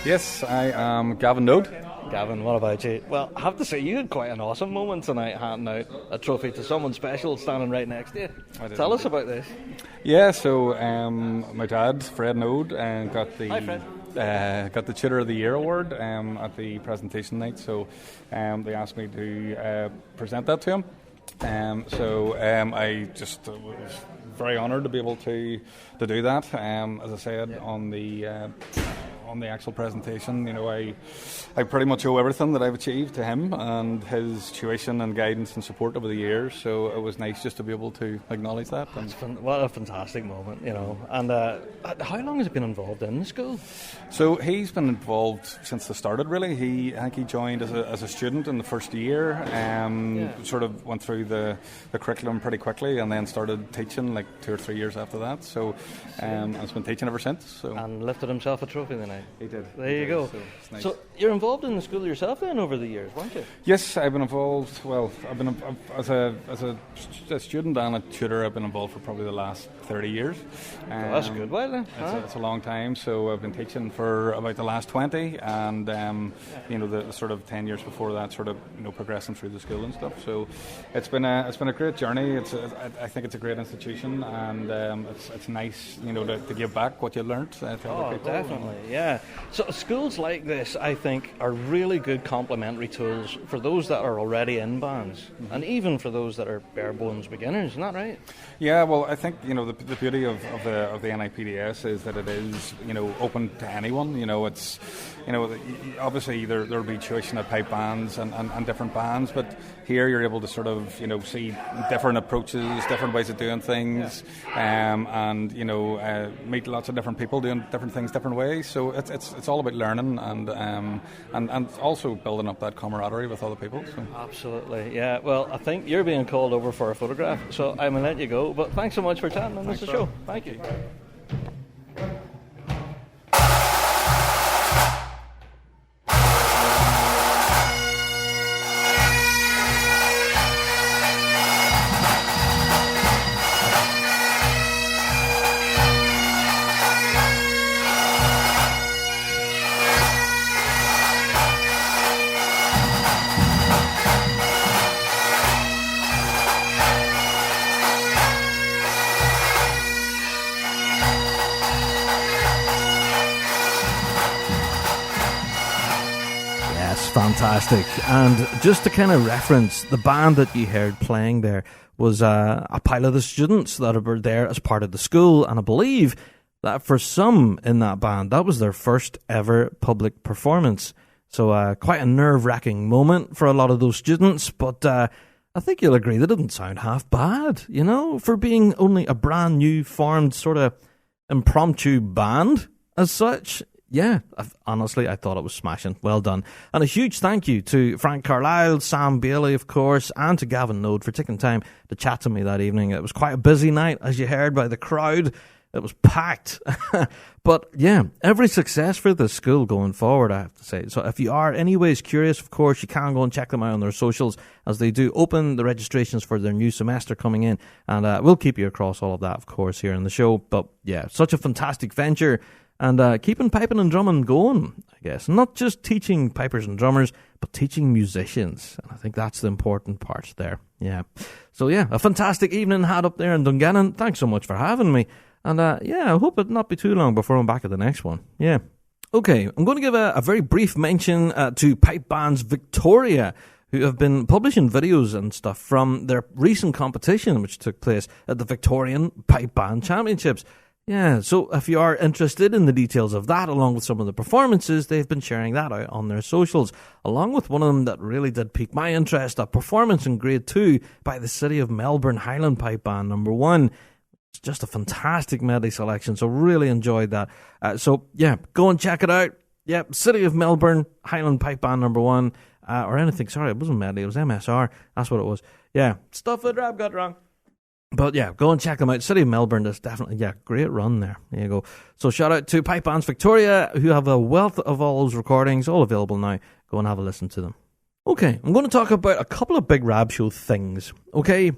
Yes, I am Gavin Node. Gavin, what about you? Well, I have to say, you had quite an awesome moment tonight handing out a trophy to someone special standing right next to you. Tell us about this. Yeah, so my dad, Fred Node, got the Hi, Fred. got the Tutor of the Year award at the presentation night, so they asked me to present that to him. I just was very honoured to be able to do that. As I said on the actual presentation, you know, I pretty much owe everything that I've achieved to him and his tuition and guidance and support over the years, so it was nice just to be able to acknowledge that. What a fantastic moment, you know. And how long has he been involved in the school? So he's been involved since they started, really. I think he joined as a student in the first year, sort of went through the curriculum pretty quickly and then started teaching like 2 or 3 years after that, so and has been teaching ever since. So. And lifted himself a trophy the night. He did. There you go. So, it's nice. So you're involved in the school yourself then over the years, weren't you? Yes, I've been involved. Well, I've been as a student and a tutor. I've been involved for probably the last 30 years. That's a good while then. It's a long time. So I've been teaching for about the last 20, and the sort of 10 years before that, sort of progressing through the school and stuff. So it's been a great journey. I think it's a great institution, and it's nice to give back what you learnt to other people. Definitely, yeah. So schools like this, I think, are really good complementary tools for those that are already in bands, and even for those that are bare bones beginners. Isn't that right? Yeah, well, I think the beauty of the NIPDS is that it is open to anyone. It's obviously there'll be tuition at pipe bands and different bands, but here you're able to sort of see different approaches, different ways of doing things, and meet lots of different people doing different things different ways. So it's all about learning and also building up that camaraderie with other people. So. Absolutely, yeah. Well, I think you're being called over for a photograph, so I'm going to let you go. But thanks so much for chatting on this show. Thank you. Fantastic. And just to kind of reference, the band that you heard playing there was a pile of the students that were there as part of the school, and I believe that for some in that band, that was their first ever public performance. So quite a nerve-wracking moment for a lot of those students, but I think you'll agree that didn't sound half bad, for being only a brand new formed sort of impromptu band as such. Yeah, honestly, I thought it was smashing. Well done. And a huge thank you to Frank Carlisle, Sam Bailey, of course, and to Gavin Node for taking time to chat to me that evening. It was quite a busy night, as you heard by the crowd. It was packed. But yeah, every success for the school going forward, I have to say. So if you are anyways curious, of course, you can go and check them out on their socials, as they do open the registrations for their new semester coming in. And we'll keep you across all of that, of course, here in the show. But yeah, such a fantastic venture. And keeping piping and drumming going, I guess. Not just teaching pipers and drummers, but teaching musicians. And I think that's the important part there. Yeah. So yeah, a fantastic evening had up there in Dungannon. Thanks so much for having me. And I hope it not be too long before I'm back at the next one. Yeah. Okay, I'm going to give a very brief mention to Pipe Bands Victoria, who have been publishing videos and stuff from their recent competition, which took place at the Victorian Pipe Band Championships. Yeah, so if you are interested in the details of that, along with some of the performances, they've been sharing that out on their socials, along with one of them that really did pique my interest, a performance in Grade 2 by the City of Melbourne Highland Pipe Band No. 1. It's just a fantastic medley selection, so really enjoyed that. So, yeah, go and check it out. Yeah, City of Melbourne Highland Pipe Band No. 1, or anything, sorry, it wasn't medley, it was MSR, that's what it was. Yeah, stuff that Rab got wrong. But yeah, go and check them out. City of Melbourne is definitely, great run there. There you go. So shout out to Pipe Bands Victoria, who have a wealth of all those recordings, all available now. Go and have a listen to them. Okay, I'm going to talk about a couple of Big Rab Show things. Okay,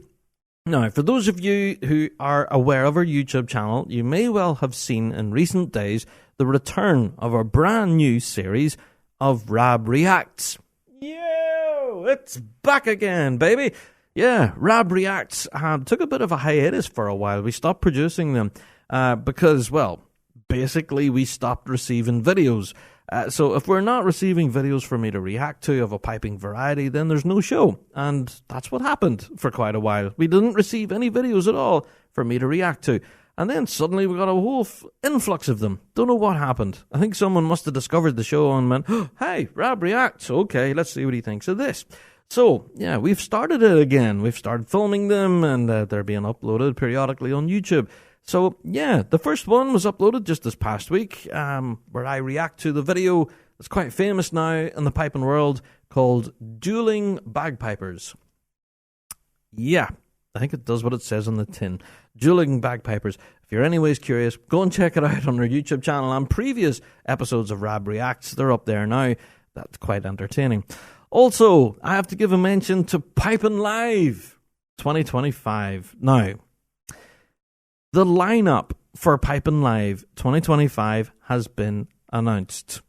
now for those of you who are aware of our YouTube channel, you may well have seen in recent days the return of our brand new series of Rab Reacts. Yo, it's back again, baby. Yeah, Rab Reacts took a bit of a hiatus for a while. We stopped producing them because, well, basically we stopped receiving videos. So if we're not receiving videos for me to react to of a piping variety, then there's no show. And that's what happened for quite a while. We didn't receive any videos at all for me to react to. And then suddenly we got a whole influx of them. Don't know what happened. I think someone must have discovered the show and went, oh, hey, Rab Reacts. Okay, let's see what he thinks of this. So, yeah, we've started it again. We've started filming them, and they're being uploaded periodically on YouTube. So, yeah, the first one was uploaded just this past week, where I react to the video that's quite famous now in the piping world called Dueling Bagpipers. Yeah, I think it does what it says on the tin. Dueling Bagpipers. if you're anyways curious, go and check it out on our YouTube channel and previous episodes of Rab Reacts. They're up there now. That's quite entertaining. Also, I have to give a mention to Pipin' Live 2025. Now, the lineup for Pipin' Live 2025 has been announced.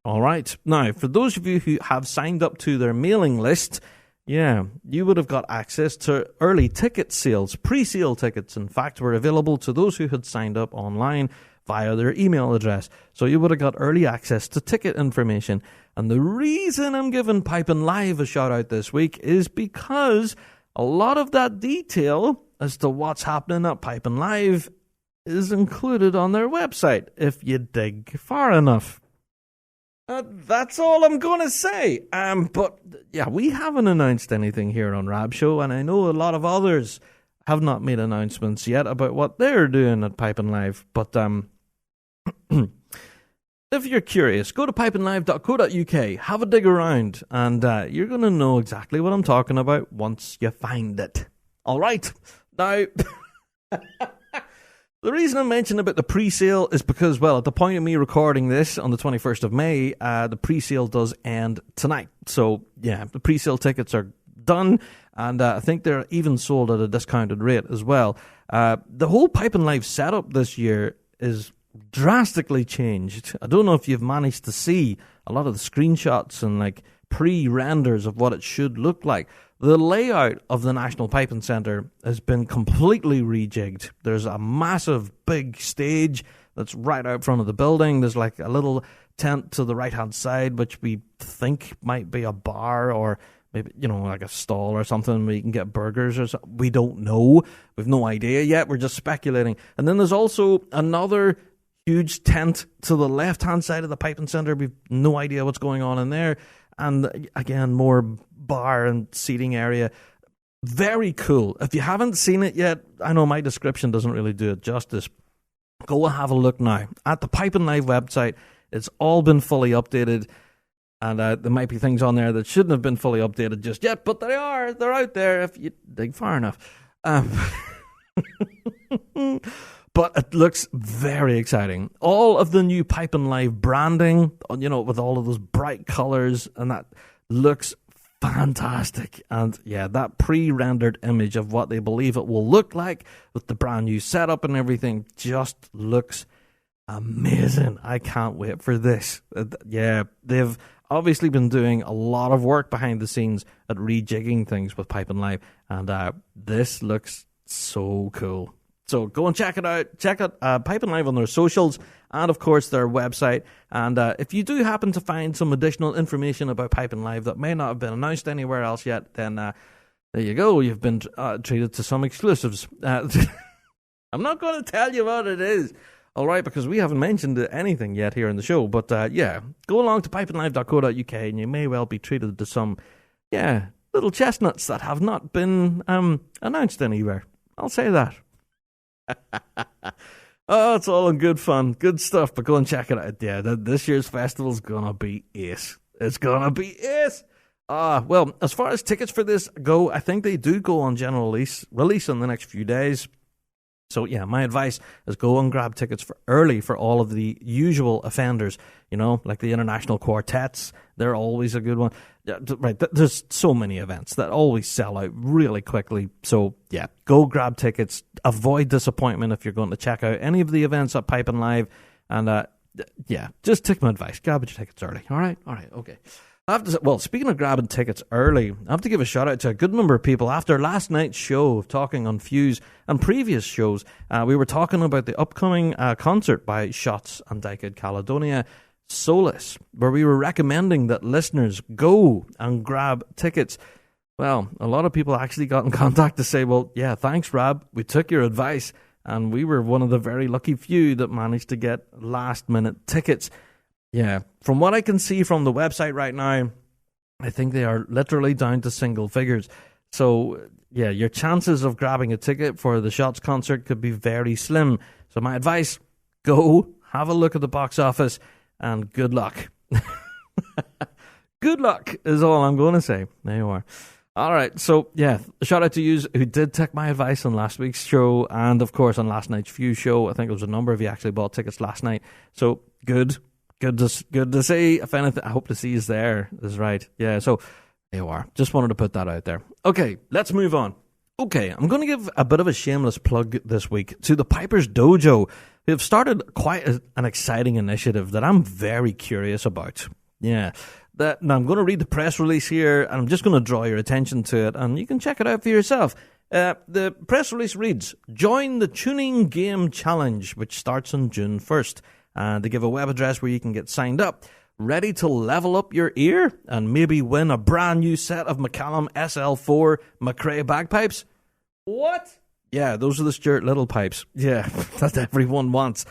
All right. Now, for those of you who have signed up to their mailing list, yeah, you would have got access to early ticket sales. Pre-sale tickets, in fact, were available to those who had signed up online via their email address. So you would have got early access to ticket information. And the reason I'm giving Pipin' Live a shout out this week is because a lot of that detail as to what's happening at Pipin' Live is included on their website, if you dig far enough. That's all I'm going to say. But, yeah, we haven't announced anything here on Rab Show, and I know a lot of others have not made announcements yet about what they're doing at Pipin' Live. But if you're curious, go to pipinlive.co.uk, have a dig around, and you're going to know exactly what I'm talking about once you find it. All right. Now... The reason I mentioned about the pre-sale is because, well, at the point of me recording this on the 21st of May, the pre-sale does end tonight. So, yeah, the pre-sale tickets are done, and I think they're even sold at a discounted rate as well. The whole Pipin' Live setup this year is drastically changed. I don't know if you've managed to see a lot of the screenshots and, like, pre-renders of what it should look like. The layout of the National Piping Centre has been completely rejigged. There's a massive big stage that's right out front of the building. There's like a little tent to the right-hand side, which we think might be a bar or maybe, you know, like a stall or something where you can get burgers or something. We don't know. We've no idea yet. We're just speculating. And then there's also another huge tent to the left-hand side of the Piping Centre. We've no idea what's going on in there. And again, more bar and seating area. Very cool. If you haven't seen it yet, I know my description doesn't really do it justice. Go and have a look now. At the Pipin' Live website, it's all been fully updated. And there might be things on there that shouldn't have been fully updated just yet, but they are. They're out there if you dig far enough. But it looks very exciting. All of the new Pipin' Live branding, you know, with all of those bright colours, and that looks fantastic. And yeah, that pre-rendered image of what they believe it will look like with the brand new setup and everything just looks amazing. I can't wait for this. Yeah, they've obviously been doing a lot of work behind the scenes at rejigging things with Pipin' Live, and this looks so cool. So go and check it out. Check out Pipin' Live on their socials and, of course, their website. And if you do happen to find some additional information about Pipin' Live that may not have been announced anywhere else yet, then there you go. You've been treated to some exclusives. I'm not going to tell you what it is, all right, because we haven't mentioned anything yet here in the show. But, yeah, go along to pipinlive.co.uk and you may well be treated to some, yeah, little chestnuts that have not been announced anywhere. I'll say that. Oh, it's all in good fun, good stuff, but go and check it out. Yeah, this year's festival's gonna be ace. It's gonna be ace. Well, as far as tickets for this go, I think they do go on general release in the next few days. So yeah, my advice is go and grab tickets for early for all of the usual offenders, you know, like the international quartets. They're always a good one. Yeah, right, there's so many events that always sell out really quickly. So yeah, go grab tickets. Avoid disappointment if you're going to check out any of the events at Pipin' Live. And yeah, just take my advice. Grab your tickets early. All right, okay. Well, speaking of grabbing tickets early, I have to give a shout out to a good number of people. After last night's show of Talking on Fuse and previous shows, we were talking about the upcoming concert by Shots and Dyke Caledonia, Solace, where we were recommending that listeners go and grab tickets. Well, a lot of people actually got in contact to say, well, yeah, thanks, Rab. We took your advice, and we were one of the very lucky few that managed to get last-minute tickets. Yeah, from what I can see from the website right now, I think they are literally down to single figures. So, yeah, your chances of grabbing a ticket for the Shots concert could be very slim. So my advice, go, have a look at the box office, and good luck. Good luck is all I'm going to say. There you are. All right, so yeah, shout out to you who did take my advice on last week's show, and of course on last night's View show. I think there was a number of you actually bought tickets last night. So good to see. If anything, I hope to see you there. Is right. Yeah. So there you are. Just wanted to put that out there. Okay, let's move on. Okay, I'm going to give a bit of a shameless plug this week to the Piper's Dojo, who have started quite an exciting initiative that I'm very curious about. Yeah. Now, I'm going to read the press release here, and I'm just going to draw your attention to it, and you can check it out for yourself. The press release reads, join the Tuning Game Challenge, which starts on June 1st. And they give a web address where you can get signed up. Ready to level up your ear and maybe win a brand new set of McCallum SL4 McRae bagpipes? What? Yeah, those are the Stuart Little pipes. Yeah, that everyone wants.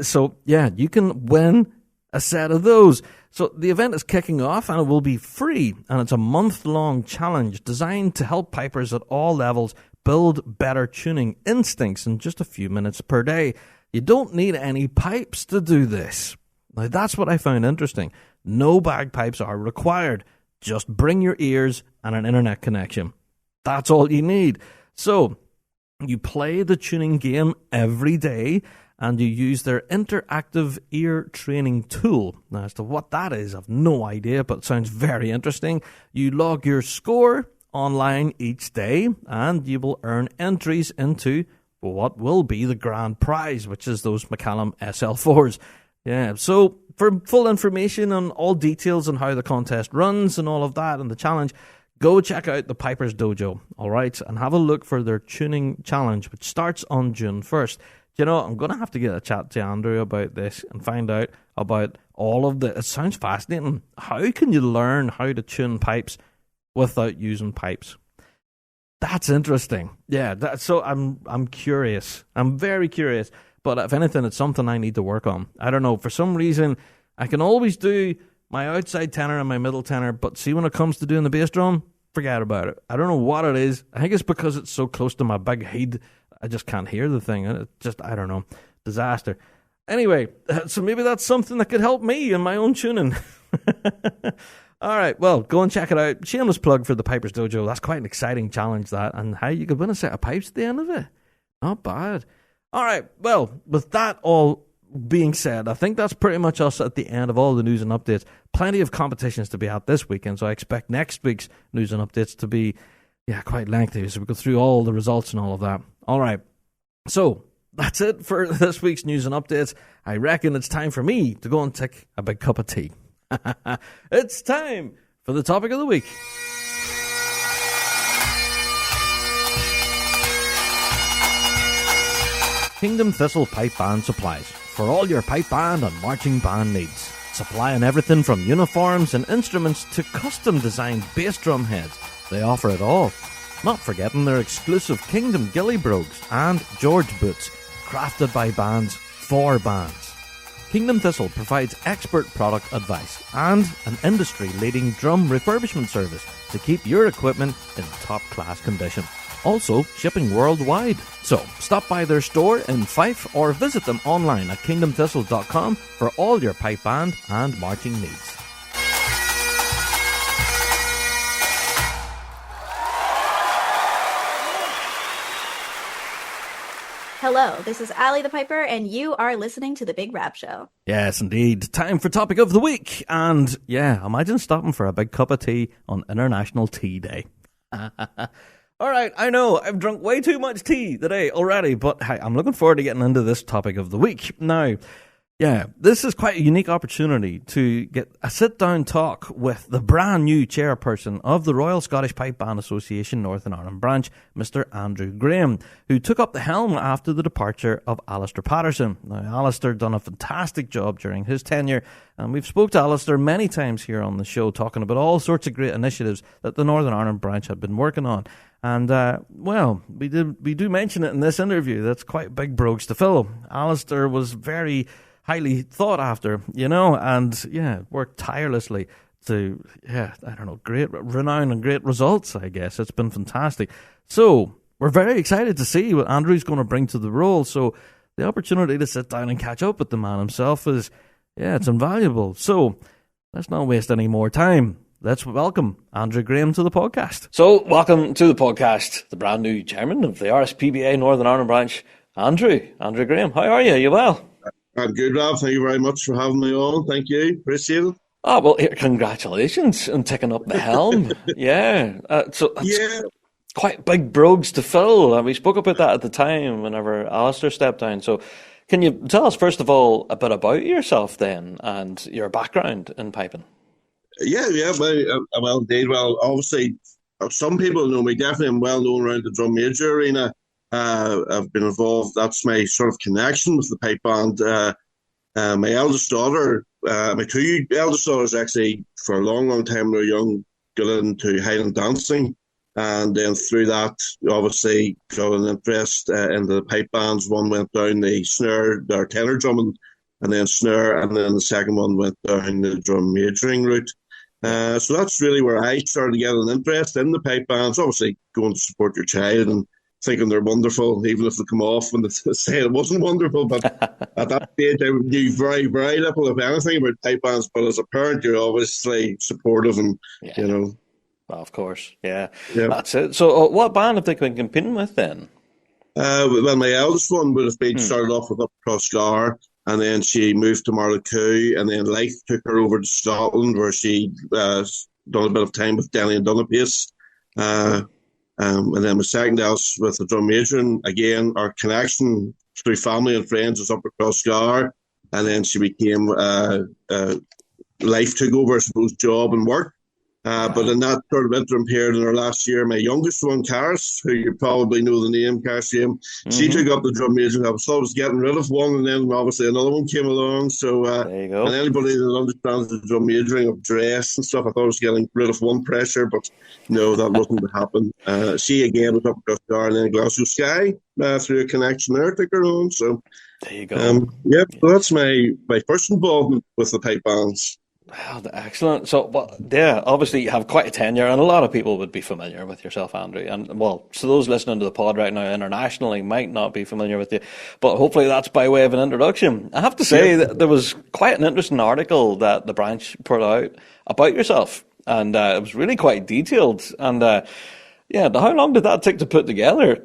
So, yeah, you can win a set of those. So the event is kicking off and it will be free. And it's a month-long challenge designed to help pipers at all levels build better tuning instincts in just a few minutes per day. You don't need any pipes to do this. Now, that's what I found interesting. No bagpipes are required. Just bring your ears and an internet connection. That's all you need. So, you play the tuning game every day and you use their interactive ear training tool. Now, as to what that is, I've no idea, but it sounds very interesting. You log your score online each day and you will earn entries into what will be the grand prize, which is those McCallum SL4s. Yeah, so for full information on all details on how the contest runs and all of that and the challenge, go check out the Piper's Dojo, all right, and have a look for their tuning challenge, which starts on June 1st. You know, I'm going to have to get a chat to Andrew about this and find out about all of the... It sounds fascinating. How can you learn how to tune pipes without using pipes? That's interesting. Yeah, so I'm curious. I'm very curious. But if anything, it's something I need to work on. I don't know. For some reason, I can always do my outside tenor and my middle tenor, but see, when it comes to doing the bass drum, forget about it. I don't know what it is. I think it's because it's so close to my big head. I just can't hear the thing. It's just, I don't know. Disaster. Anyway, so maybe that's something that could help me in my own tuning. All right, well, go and check it out. Shameless plug for the Piper's Dojo. That's quite an exciting challenge, that. And how you could win a set of pipes at the end of it. Not bad. All right, well, with that all being said, I think that's pretty much us at the end of all the news and updates. Plenty of competitions to be out this weekend, so I expect next week's news and updates to be, quite lengthy. So we go through all the results and all of that. All right, so that's it for this week's news and updates. I reckon it's time for me to go and take a big cup of tea. It's time for the topic of the week. Kingdom Thistle Pipe Band Supplies. For all your pipe band and marching band needs. Supplying everything from uniforms and instruments to custom designed bass drum heads. They offer it all. Not forgetting their exclusive Kingdom Gilly Brogues and George Boots, crafted by bands for bands. Kingdom Thistle provides expert product advice and an industry-leading drum refurbishment service to keep your equipment in top-class condition. Also, shipping worldwide. So, stop by their store in Fife or visit them online at kingdomthistle.com for all your pipe band and marching needs. Hello, this is Allie the Piper, and you are listening to The Big Rab Show. Yes, indeed. Time for Topic of the Week. And, imagine stopping for a big cup of tea on International Tea Day. All right, I know, I've drunk way too much tea today already, but hey, I'm looking forward to getting into this Topic of the Week. Now, this is quite a unique opportunity to get a sit-down talk with the brand new chairperson of the Royal Scottish Pipe Band Association Northern Ireland branch, Mr. Andrew Graham, who took up the helm after the departure of Alistair Patterson. Now, Alistair done a fantastic job during his tenure, and we've spoke to Alistair many times here on the show, talking about all sorts of great initiatives that the Northern Ireland branch had been working on. And, we do mention it in this interview. That's quite big brogues to fill. Alistair was very highly thought after, and worked tirelessly to, great renown and great results, I guess. It's been fantastic. So, we're very excited to see what Andrew's going to bring to the role. So, the opportunity to sit down and catch up with the man himself is, it's invaluable. So, let's not waste any more time. let's welcome Andrew Graham to the podcast. So, welcome to the podcast, the brand new chairman of the RSPBA Northern Ireland branch, Andrew Graham. How are you? Are you well? I'm good, Rob. Thank you very much for having me on. Thank you. Appreciate it. Oh, well, congratulations on taking up the helm. Yeah. Quite big brogues to fill. And we spoke about that at the time whenever Alistair stepped down. So can you tell us, first of all, a bit about yourself then and your background in piping? Yeah. Well, indeed. Well, obviously, some people know me. Definitely, I'm well known around the drum major arena. I've been involved. That's my sort of connection with the pipe band. My eldest daughter, my two eldest daughters actually, for a long time when they were young, got into Highland dancing. And then through that, obviously, got an interest in the pipe bands. One went down the snare, their tenor drumming, and then snare, and then the second one went down the drum majoring route. So that's really where I started to get an interest in the pipe bands. Obviously, going to support your child and thinking they're wonderful, even if they come off when they say it wasn't wonderful. But at that stage, I knew very, very little, if anything, about pipe bands. But as a parent, you're obviously supportive and, you know. Well, of course, yeah. That's it. So what band have they been competing with then? Well, my eldest one would have been started off with Up Across Scar, and then she moved to Marlacoo, and then life took her over to Scotland, where she done a bit of time with Denny and Dunapace. And then my second else with the drum majoring, again, our connection through family and friends was Up Across Scar, and then she became life took over, I suppose, job and work. But in that sort of interim period in our last year, my youngest one, Karis, who you probably know the name, Karis, she took up the drum majoring. I was getting rid of one, and then obviously another one came along. So, there you go. And anybody that understands the drum majoring of dress and stuff, I thought I was getting rid of one pressure, but no, that wasn't what happened. She again was Up Across Scar, and then Glasgow Sky through a connection there took her on. So there you go. So that's my first involvement with the pipe bands. Wow, excellent. So, obviously you have quite a tenure, and a lot of people would be familiar with yourself, Andrew. And, well, so those listening to the pod right now internationally might not be familiar with you, but hopefully that's by way of an introduction. I have to say that there was quite an interesting article that the branch put out about yourself, and it was really quite detailed. And, how long did that take to put together?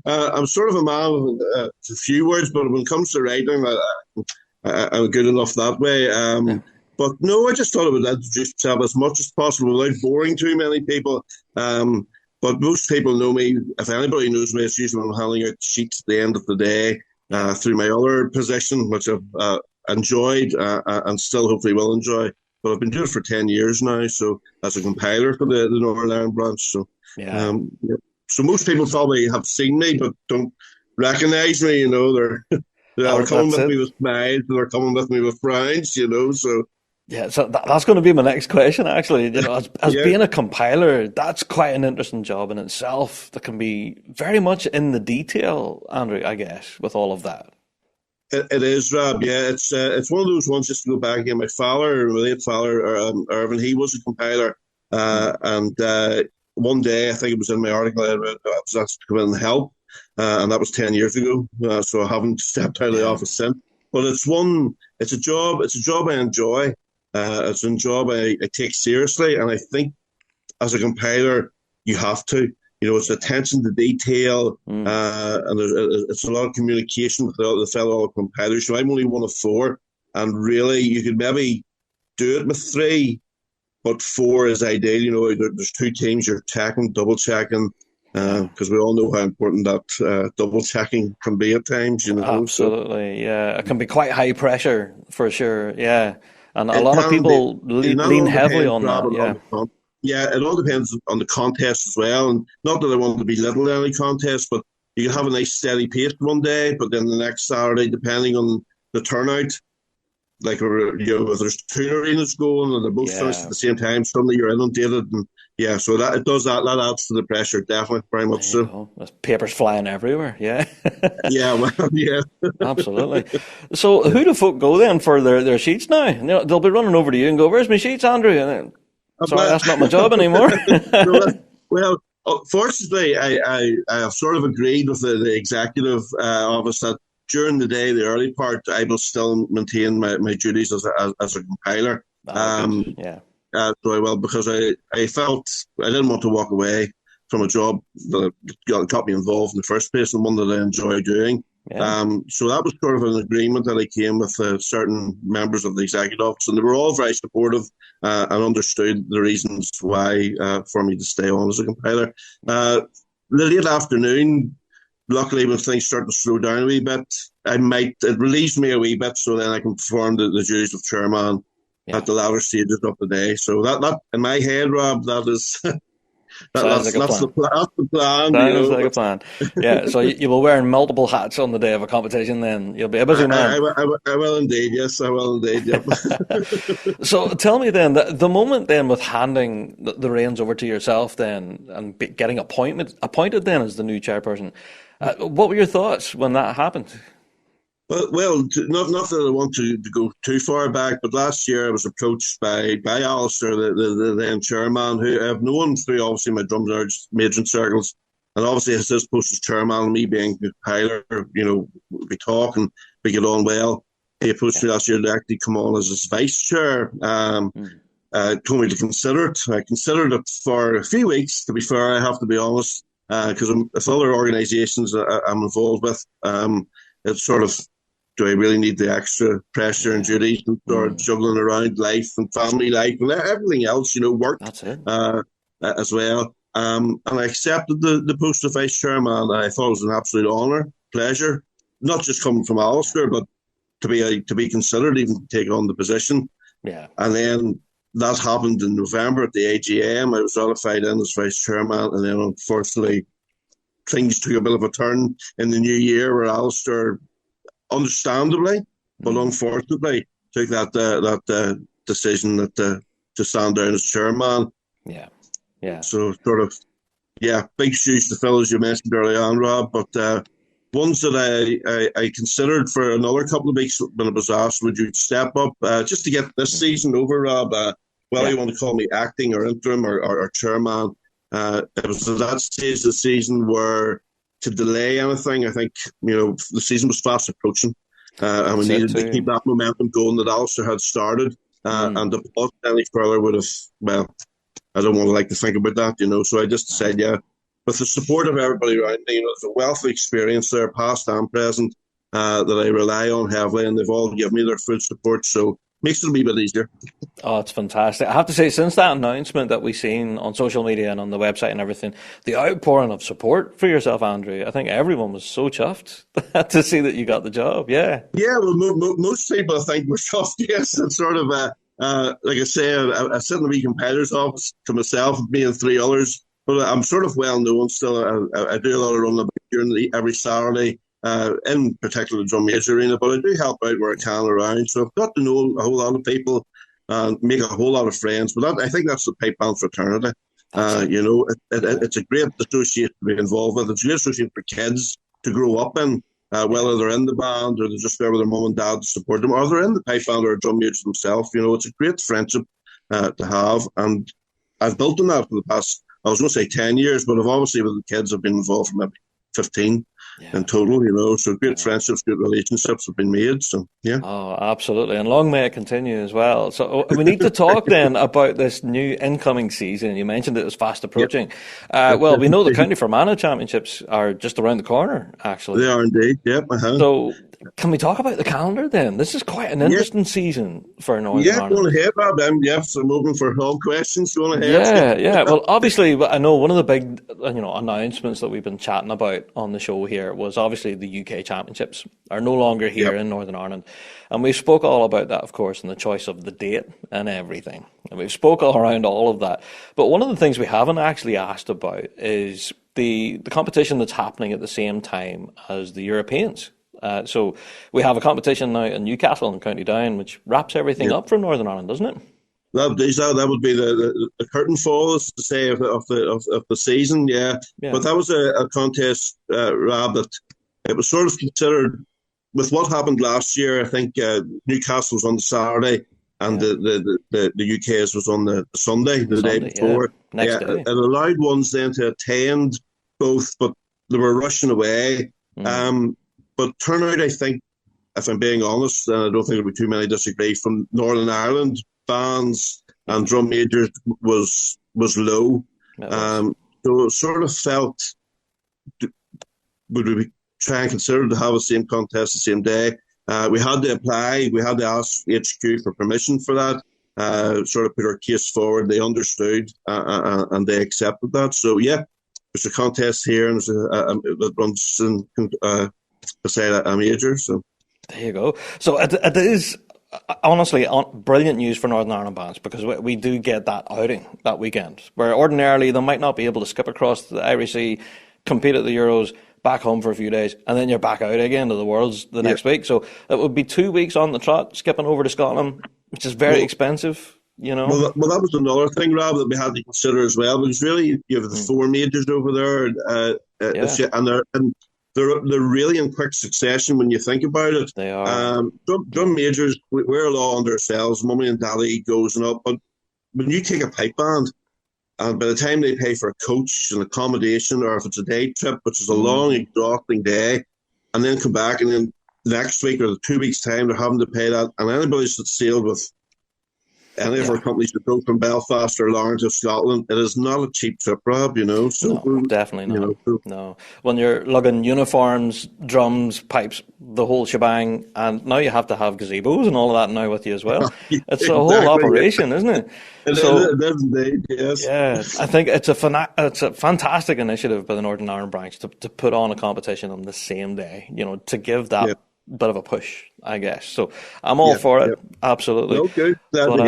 I'm sort of a man of a few words, but when it comes to writing, I'm good enough that way. But no, I just thought I would introduce myself as much as possible without boring too many people. But most people know me. If anybody knows me, it's usually when I'm handing out sheets at the end of the day through my other position, which I've enjoyed and still hopefully will enjoy. But I've been doing it for 10 years now, so as a compiler for the Northern Ireland branch. So, so most people probably have seen me but don't recognise me. You know, they're coming with me with smiles, and they're coming with me with frowns, so... Yeah, so that's going to be my next question, actually. As being a compiler, that's quite an interesting job in itself that can be very much in the detail, Andrew, I guess, with all of that. It is, Rob, yeah. It's one of those ones, just to go back again, my late father, Irvin, he was a compiler, and one day, I think it was in my article, I was asked to come in and help. And that was 10 years ago, so I haven't stepped out of the office since. But it's a job I enjoy. It's a job I take seriously, and I think as a compiler, you have to. It's attention to detail, and it's a lot of communication with the fellow compilers. So I'm only one of four, and really, you could maybe do it with three, but four is ideal. There's two teams, you're checking, double checking. Because we all know how important that double checking can be at times, Absolutely, yeah. It can be quite high pressure for sure, yeah. And a lot of people lean heavily on that, yeah. It all depends on the contest as well. And not that I want to belittle any contest, but you can have a nice steady pace one day, but then the next Saturday, depending on the turnout, like if there's two arenas going and they're both finished at the same time, suddenly you're inundated, and so that it does that adds to the pressure, definitely, very much so. There's papers flying everywhere, yeah. Yeah. Absolutely. So who do folk go then for their sheets now? They'll be running over to you and go, "Where's my sheets, Andrew?" And sorry, that's not my job anymore. Well, fortunately, I have sort of agreed with the executive office that during the day, the early part, I will still maintain my duties as a compiler. Yeah. So I will, because I felt I didn't want to walk away from a job that got me involved in the first place, and one that I enjoy doing. Yeah. So that was sort of an agreement that I came with certain members of the executive office, and they were all very supportive and understood the reasons why for me to stay on as a compiler. The late afternoon, luckily, when things start to slow down a wee bit, it relieves me a wee bit, so then I can perform the duties of chairman at the latter stages of the day. So that in my head, Rob, that is. That's the plan. Sounds like a plan. Yeah, so you will wear multiple hats on the day of a competition then. You'll be a busy man. I will indeed, yes. I will indeed, yep. So tell me then, the moment then with handing the reins over to yourself then and getting appointed then as the new chairperson, what were your thoughts when that happened? Well, not that I want to go too far back, but last year I was approached by Alistair, the then chairman, who I've known through obviously my drum major circles, and obviously as his post as chairman, and me being the compiler, we talk and we get on well. He approached me last year to actually come on as his vice chair. Told me to consider it. I considered it for a few weeks, to be fair, I have to be honest, because with other organisations I'm involved with, it's sort of, do I really need the extra pressure and duties and start juggling around life and family life and everything else, work as well. And I accepted the post of vice chairman. And I thought it was an absolute honour, pleasure, not just coming from Alistair, but to be considered, even to take on the position. Yeah. And then that happened in November at the AGM. I was ratified in as vice chairman, and then unfortunately things took a bit of a turn in the new year where Alistair, understandably, but unfortunately, took that decision to stand down as chairman. Yeah. So sort of, big shoes to fill, as you mentioned earlier on, Rob. But ones that I considered for another couple of weeks when I was asked, would you step up just to get this season over, Rob? You want to call me acting or interim or chairman. It was at that stage of the season where, to delay anything, I think, the season was fast approaching, and we needed to keep that momentum going that Alistair had started, and to pause any further would have, I don't want to like to think about that, so I just said, with the support of everybody around me, there's a wealth of experience there, past and present, that I rely on heavily, and they've all given me their full support, so makes it a wee bit easier. Oh, it's fantastic. I have to say, since that announcement that we've seen on social media and on the website and everything, the outpouring of support for yourself, Andrew, I think everyone was so chuffed to see that you got the job. Yeah. Yeah, well, most people I think were chuffed, yes. It's sort of, like I say, I sit in the wee compiler's office to myself, me and three others, but I'm sort of well known still. I do a lot of running about during every Saturday. In particular the drum major arena, but I do help out where I can around. So I've got to know a whole lot of people and make a whole lot of friends. But I think that's the pipe band fraternity. It's a great association to be involved with. It's a great association for kids to grow up in, whether they're in the band or they're just there with their mum and dad to support them, or they're in the pipe band or a drum major themselves. It's a great friendship to have. And I've built on that for the past, I was going to say 10 years, but I've obviously with the kids I've been involved for maybe 15 in total, so great friendships, great relationships have been made. So Oh, absolutely, and long may it continue as well. So we need to talk then about this new incoming season. You mentioned it was fast approaching. Well, we know the County Fermanagh Championships are just around the corner, actually. They are indeed, yep. So can we talk about the calendar then? This is quite an interesting season for Northern Ireland. Go ahead, Rob. I'm open for all questions. Go ahead. Yeah. Well, obviously, I know one of the big announcements that we've been chatting about on the show here was obviously the UK Championships are no longer here in Northern Ireland. And we spoke all about that, of course, and the choice of the date and everything. And we've spoke all around all of that. But one of the things we haven't actually asked about is the competition that's happening at the same time as the Europeans. So we have a competition now in Newcastle and County Down, which wraps everything up for Northern Ireland, doesn't it? That would be the curtain fall, as to say, of the season. Yeah. But that was a contest, Rob, that it was sort of considered with what happened last year. I think Newcastle was on the Saturday and the UK's was on the Sunday, the day before. Next day. It allowed ones then to attend both, but they were rushing away. But turnout, I think, if I'm being honest, and I don't think there'll be too many disagree, from Northern Ireland bands and drum majors was low. So it sort of felt, would we try and consider to have the same contest the same day? We had to apply, we had to ask HQ for permission for that, sort of put our case forward. They understood and they accepted that. So, yeah, there's a contest here and that runs beside a major. So there you go. So it is honestly brilliant news for Northern Ireland bands, because we do get that outing that weekend, where ordinarily they might not be able to skip across the Irish Sea, compete at the Euros, back home for a few days, and then you're back out again to the Worlds the next week. So it would be 2 weeks on the trot, skipping over to Scotland, which is very expensive, you know. Well, that was another thing, Rob, that we had to consider as well, because really you have the four majors over there, and they're really in quick succession when you think about it. They are. Drum majors, we're all under ourselves, mummy and daddy goes and up, but when you take a pipe band, and by the time they pay for a coach and accommodation, or if it's a day trip, which is a long, exhausting day, and then come back, and then the next week or the 2 weeks' time, they're having to pay that. And anybody that's sailed with any of our companies that go from Belfast or Lawrence to Scotland, it is not a cheap trip, Rob, you know. So no, definitely not. No. When you're lugging uniforms, drums, pipes, the whole shebang, and now you have to have gazebos and all of that now with you as well. It's a whole operation, isn't it? It is indeed, yes. Yeah, I think it's a fantastic initiative by the Northern Ireland branch to put on a competition on the same day, you know, to give that bit of a push, I guess. So I'm all for it, absolutely. Okay, glad to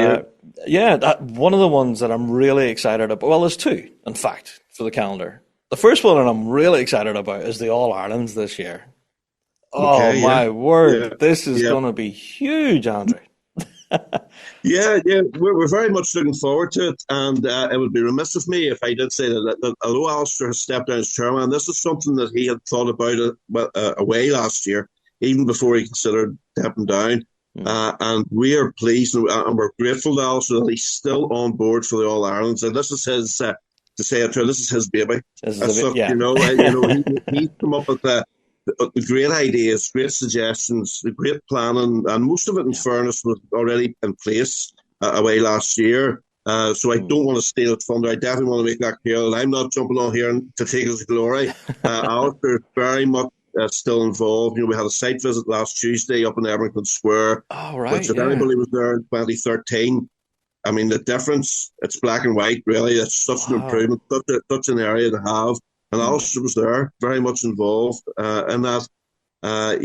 hear. One of the ones that I'm really excited about, well, there's two, in fact, for the calendar. The first one that I'm really excited about is the All-Irelands this year. Oh, my word. This is going to be huge, Andre. We're very much looking forward to it, and it would be remiss of me if I did say that although Alistair has stepped down as chairman, this is something that he had thought about away last year, even before he considered stepping down. And we are pleased and we're grateful to Alistair that he's still on board for the All Irelands. And this is his, to say it true, this is his baby. You know, he's come up with the great ideas, great suggestions, the great planning, and most of it, in fairness, was already in place away last year. So I don't want to steal his thunder. I definitely want to make that clear that I'm not jumping on here to take his glory. Alistair is very much still involved. You know, we had a site visit last Tuesday up in Everington Square. Oh, right. Which, if anybody was there in 2013, I mean, the difference, it's black and white, really. It's such an improvement, such an area to have. And Alistair was there, very much involved in that. I'm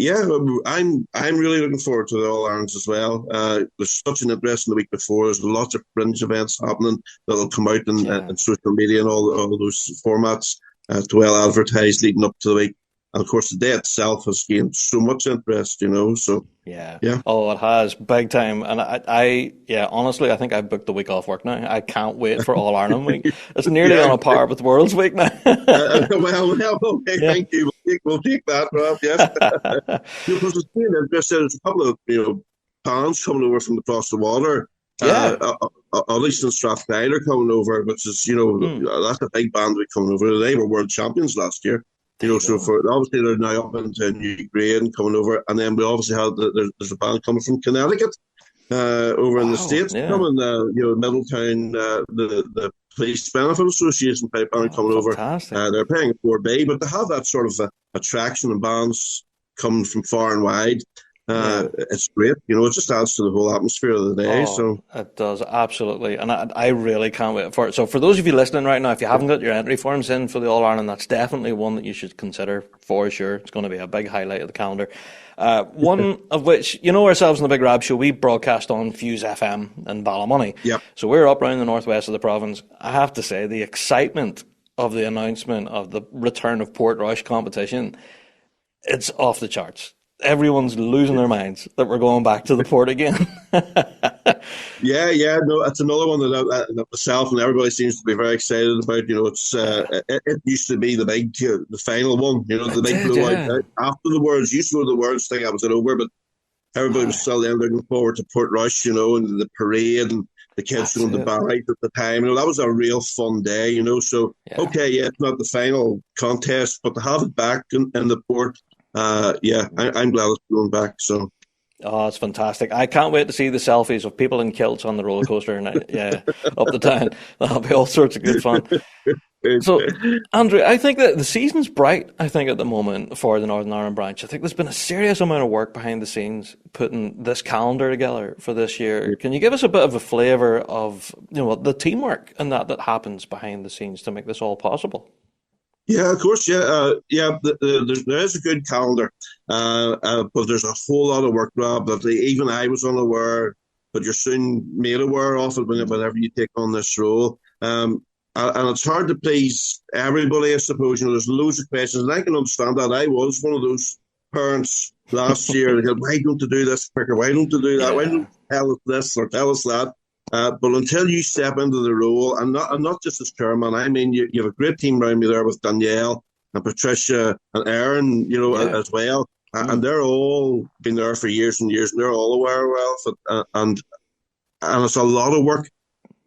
really looking forward to the All Irelands as well. There's such an interest in the week before. There's lots of fringe events happening that'll come out in social media and all those formats to well advertised leading up to the week. And of course, the day itself has gained so much interest, you know. So yeah. Oh, it has, big time. And I honestly, I think I've booked the week off work now. I can't wait for All Ireland week. It's nearly on a par with World's Week now. Okay, thank you. We'll take that, Rob. Yes, because it's been interesting. There's a couple of bands coming over from across the water. At least in Strathclyde are coming over, which is that's a big band coming over. They were world champions last year. You know, so obviously they're now up into New Grain coming over, and then we obviously have there's a band coming from Connecticut over in the States coming. Middletown, the Police Benefit Association pipe band coming over. They're paying a 4B, but to have that sort of attraction and bands coming from far and wide. It's great, you know. It just adds to the whole atmosphere of the day. So it does, absolutely, and I really can't wait for it. So for those of you listening right now, if you haven't got your entry forms in for the All Ireland, that's definitely one that you should consider for sure. It's going to be a big highlight of the calendar. One of which, you know, ourselves in the Big Rab Show, we broadcast on Fuse FM in Ballymoney. So we're up around the northwest of the province. I have to say, the excitement of the announcement of the return of Portrush competition, it's off the charts. Everyone's losing their minds that we're going back to the port again. No, it's another one that myself and everybody seems to be very excited about. You know, it's it used to be the final one. You know, the big blowout after the Worlds. Used to go to the Worlds thing, I was over, but everybody was still then looking forward to Portrush. You know, and the parade and the kids going to Barrite at the time. You know, that was a real fun day. You know, so it's not the final contest, but to have it back in the port. I'm glad it's going back. So Oh, it's fantastic. I can't wait to see the selfies of people in kilts on the roller coaster and up the town. That'll be all sorts of good fun. So, Andrew, I think that the season's bright, at the moment for the Northern Ireland branch. I think there's been a serious amount of work behind the scenes putting this calendar together for this year. Can you give us a bit of a flavour of the teamwork and that happens behind the scenes to make this all possible? Yeah, of course. There is a good calendar, but there's a whole lot of work, Rob, that even I was unaware, but you're soon made aware of it whenever you take on this role. And it's hard to please everybody, I suppose. There's loads of questions, and I can understand that. I was one of those parents last year that go, why don't you do this quicker? Why don't you do that? Why don't you tell us this or tell us that? But until you step into the role, and not just as chairman, I mean, you have a great team around me there with Danielle and Patricia and Aaron, as well. And they're all been there for years and years, and they're all aware of it. And it's a lot of work.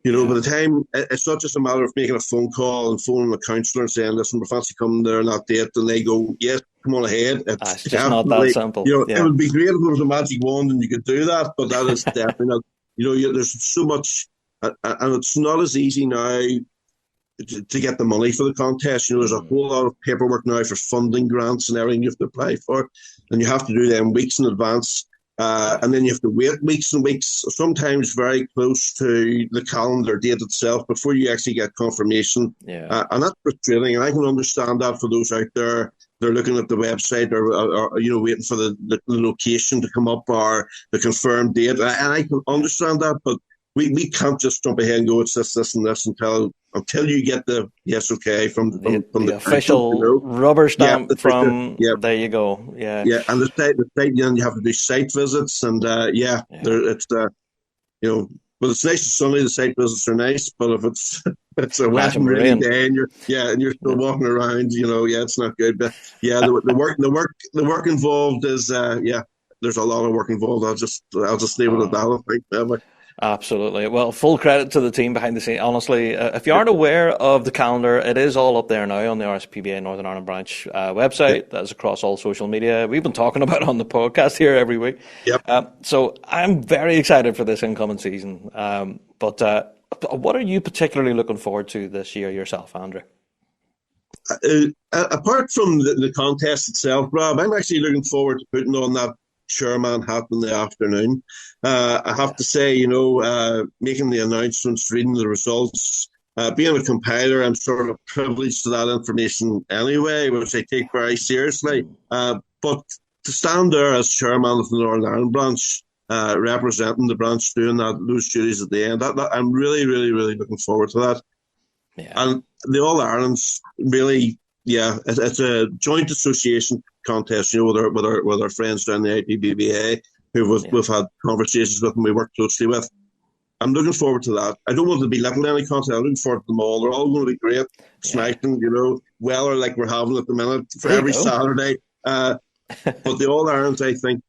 By the time, it's not just a matter of making a phone call and phoning a counsellor and saying, listen, we fancy coming there on that date, and they go, yes, come on ahead. It's just not that simple. It would be great if there was a magic wand and you could do that, but that is definitely not. There's so much, and it's not as easy now to get the money for the contest. There's a whole lot of paperwork now for funding grants and everything you have to apply for, and you have to do them weeks in advance. And then you have to wait weeks and weeks, sometimes very close to the calendar date itself before you actually get confirmation. And that's frustrating, and I can understand that for those out there. They're looking at the website or waiting for the location to come up or the confirmed date. And I can understand that, but we can't just jump ahead and go, it's this and this until you get the yes, okay from the official rubber stamp there you go. Yeah. And the site, then you have to do site visits and it's but it's nice and sunny. The site visits are nice, but if it's a wet and rainy day and you're still walking around, it's not good. But the work involved is there's a lot of work involved. I'll just leave it at that. I think. Absolutely. Well, full credit to the team behind the scenes. Honestly, if you aren't aware of the calendar, it is all up there now on the RSPBA Northern Ireland branch website. That is across all social media. We've been talking about it on the podcast here every week. So I'm very excited for this incoming season. But what are you particularly looking forward to this year yourself, Andrew? Apart from the contest itself, Rob, I'm actually looking forward to putting on that chairman hat in the afternoon. I have to say, making the announcements, reading the results, being a compiler, I'm sort of privileged to that information anyway, which I take very seriously. But to stand there as chairman of the Northern Ireland branch, representing the branch, doing those duties at the end, I'm really, really, really looking forward to that. And the All Ireland's really, it's a joint association contest, with our friends down the IPBBA, who we've had conversations with and we work closely with. I'm looking forward to that. I don't want to belittle any contest. I'm looking forward to them all. They're all going to be great, smashing, weather like we're having at the minute for every Saturday. But the All Ireland, I think,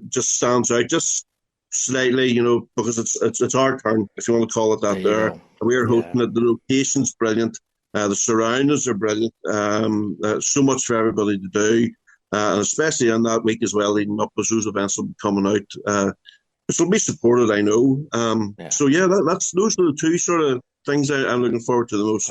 just stands out just slightly, because it's our turn, if you want to call it that. There, we're hosting it. The location's brilliant. The surroundings are brilliant. So much for everybody to do. And especially on that week as well, leading up, as those events will be coming out. Which will be supported, I know. Those are the two sort of things I'm looking forward to the most.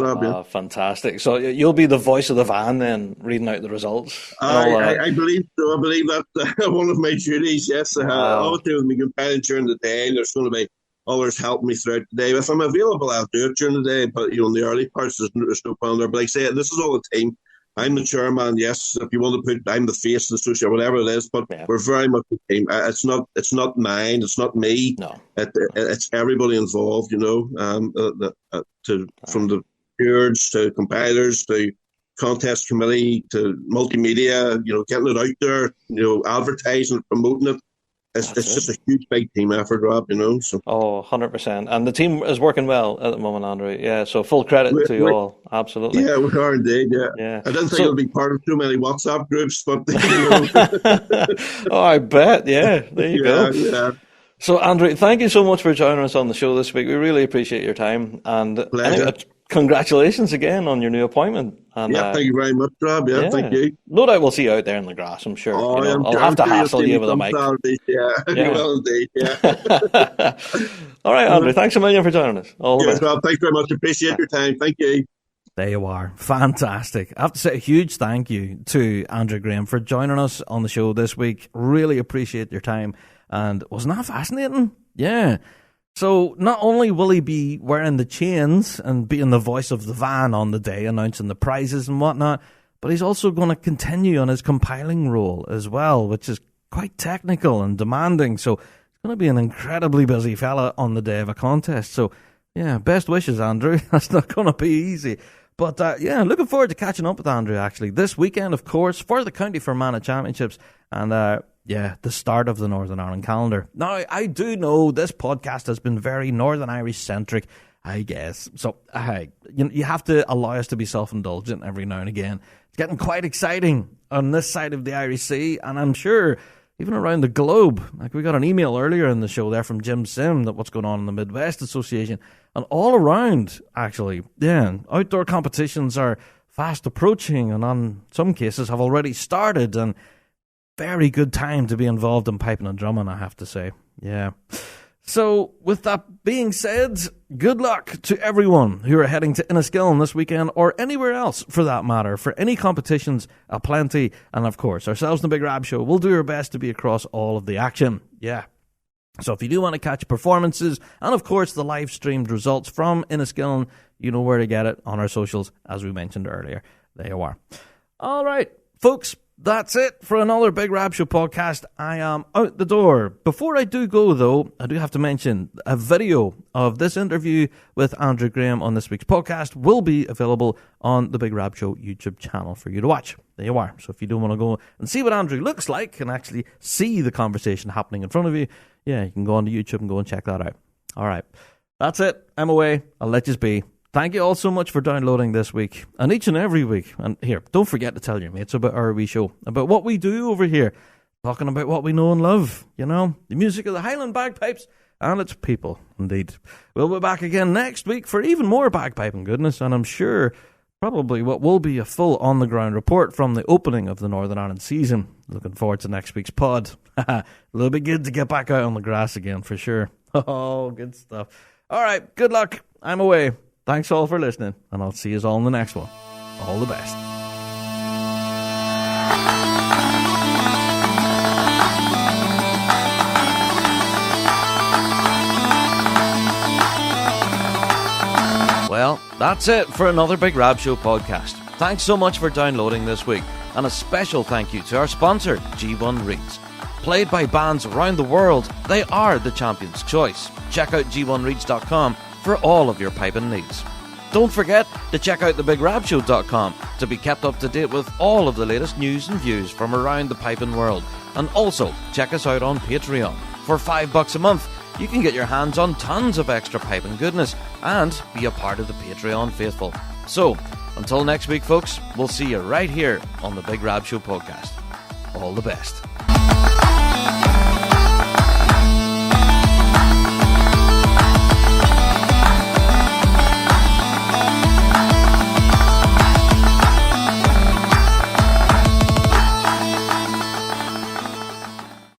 Fantastic. So you'll be the voice of the van then, reading out the results? I believe so. I believe that's one of my duties, yes. Obviously, with me compiling during the day, there's going to be others helping me throughout the day. If I'm available, I'll do it during the day. But, in the early parts, there's no problem there. But like I say, this is all the team. I'm the chairman, yes. If you want to put, I'm the face of the association, whatever it is. But we're very much a team. It's not mine. It's not me. No, it's everybody involved. From the stewards to compilers to contest committee to multimedia. Getting it out there. Advertising, promoting it. It's just a huge, big team effort, Rob, So. 100%. And the team is working well at the moment, Andrew. Yeah, so full credit to you all. Absolutely. Yeah, we are indeed, yeah. I didn't think it'll be part of too many WhatsApp groups, but, I bet, yeah. There you go. Yeah. So, Andrew, thank you so much for joining us on the show this week. We really appreciate your time. And congratulations again on your new appointment. And, thank you very much, Rob. Yeah, thank you. No doubt we'll see you out there in the grass, I'm sure. I'll have to hassle you with a mic. You will indeed, yeah. All right, Andrew, thanks a million for joining us. All the best. Rob, thanks very much. Appreciate your time. Thank you. There you are. Fantastic. I have to say a huge thank you to Andrew Graham for joining us on the show this week. Really appreciate your time. And wasn't that fascinating? Yeah. So not only will he be wearing the chains and being the voice of the van on the day, announcing the prizes and whatnot, but he's also going to continue on his compiling role as well, which is quite technical and demanding. So he's going to be an incredibly busy fella on the day of a contest. So, yeah, best wishes, Andrew. That's not going to be easy. But, looking forward to catching up with Andrew, actually, this weekend, of course, for the County Fermanagh Championships. And, the start of the Northern Ireland calendar. Now, I do know this podcast has been very Northern Irish-centric, I guess. So, you have to allow us to be self-indulgent every now and again. It's getting quite exciting on this side of the Irish Sea, and I'm sure even around the globe. Like, we got an email earlier in the show there from Jim Sim that what's going on in the Midwest Association. And all around, actually, outdoor competitions are fast approaching and on some cases have already started, and very good time to be involved in piping and drumming, I have to say. Yeah. So, with that being said, good luck to everyone who are heading to Enniskillen this weekend, or anywhere else for that matter, for any competitions aplenty. And of course, ourselves in the Big Rab Show, we'll do our best to be across all of the action. Yeah. So if you do want to catch performances, and of course the live streamed results from Enniskillen, you know where to get it on our socials, as we mentioned earlier. There you are. All right, folks. That's it for another Big Rab Show podcast. I am out the door. Before I do go, though, I do have to mention a video of this interview with Andrew Graham on this week's podcast will be available on the Big Rab Show YouTube channel for you to watch. There you are. So if you do want to go and see what Andrew looks like and actually see the conversation happening in front of you, you can go onto YouTube and go and check that out. All right. That's it. I'm away. I'll let you be. Thank you all so much for downloading this week and each and every week. And here, don't forget to tell your mates about our wee show, about what we do over here, talking about what we know and love, the music of the Highland bagpipes and its people, indeed. We'll be back again next week for even more bagpiping goodness, and I'm sure probably what will be a full on-the-ground report from the opening of the Northern Ireland season. Looking forward to next week's pod. It'll be good to get back out on the grass again, for sure. Oh, good stuff. All right, good luck. I'm away. Thanks all for listening, and I'll see you all in the next one. All the best. Well, that's it for another Big Rab Show podcast. Thanks so much for downloading this week, and a special thank you to our sponsor, G1 Reeds. Played by bands around the world, they are the champion's choice. Check out g1reeds.com for all of your piping needs. Don't forget to check out thebigrabshow.com to be kept up to date with all of the latest news and views from around the piping world. And also check us out on Patreon. For $5 a month, you can get your hands on tons of extra piping goodness and be a part of the Patreon faithful. So, until next week, folks, we'll see you right here on the Big Rab Show podcast. All the best.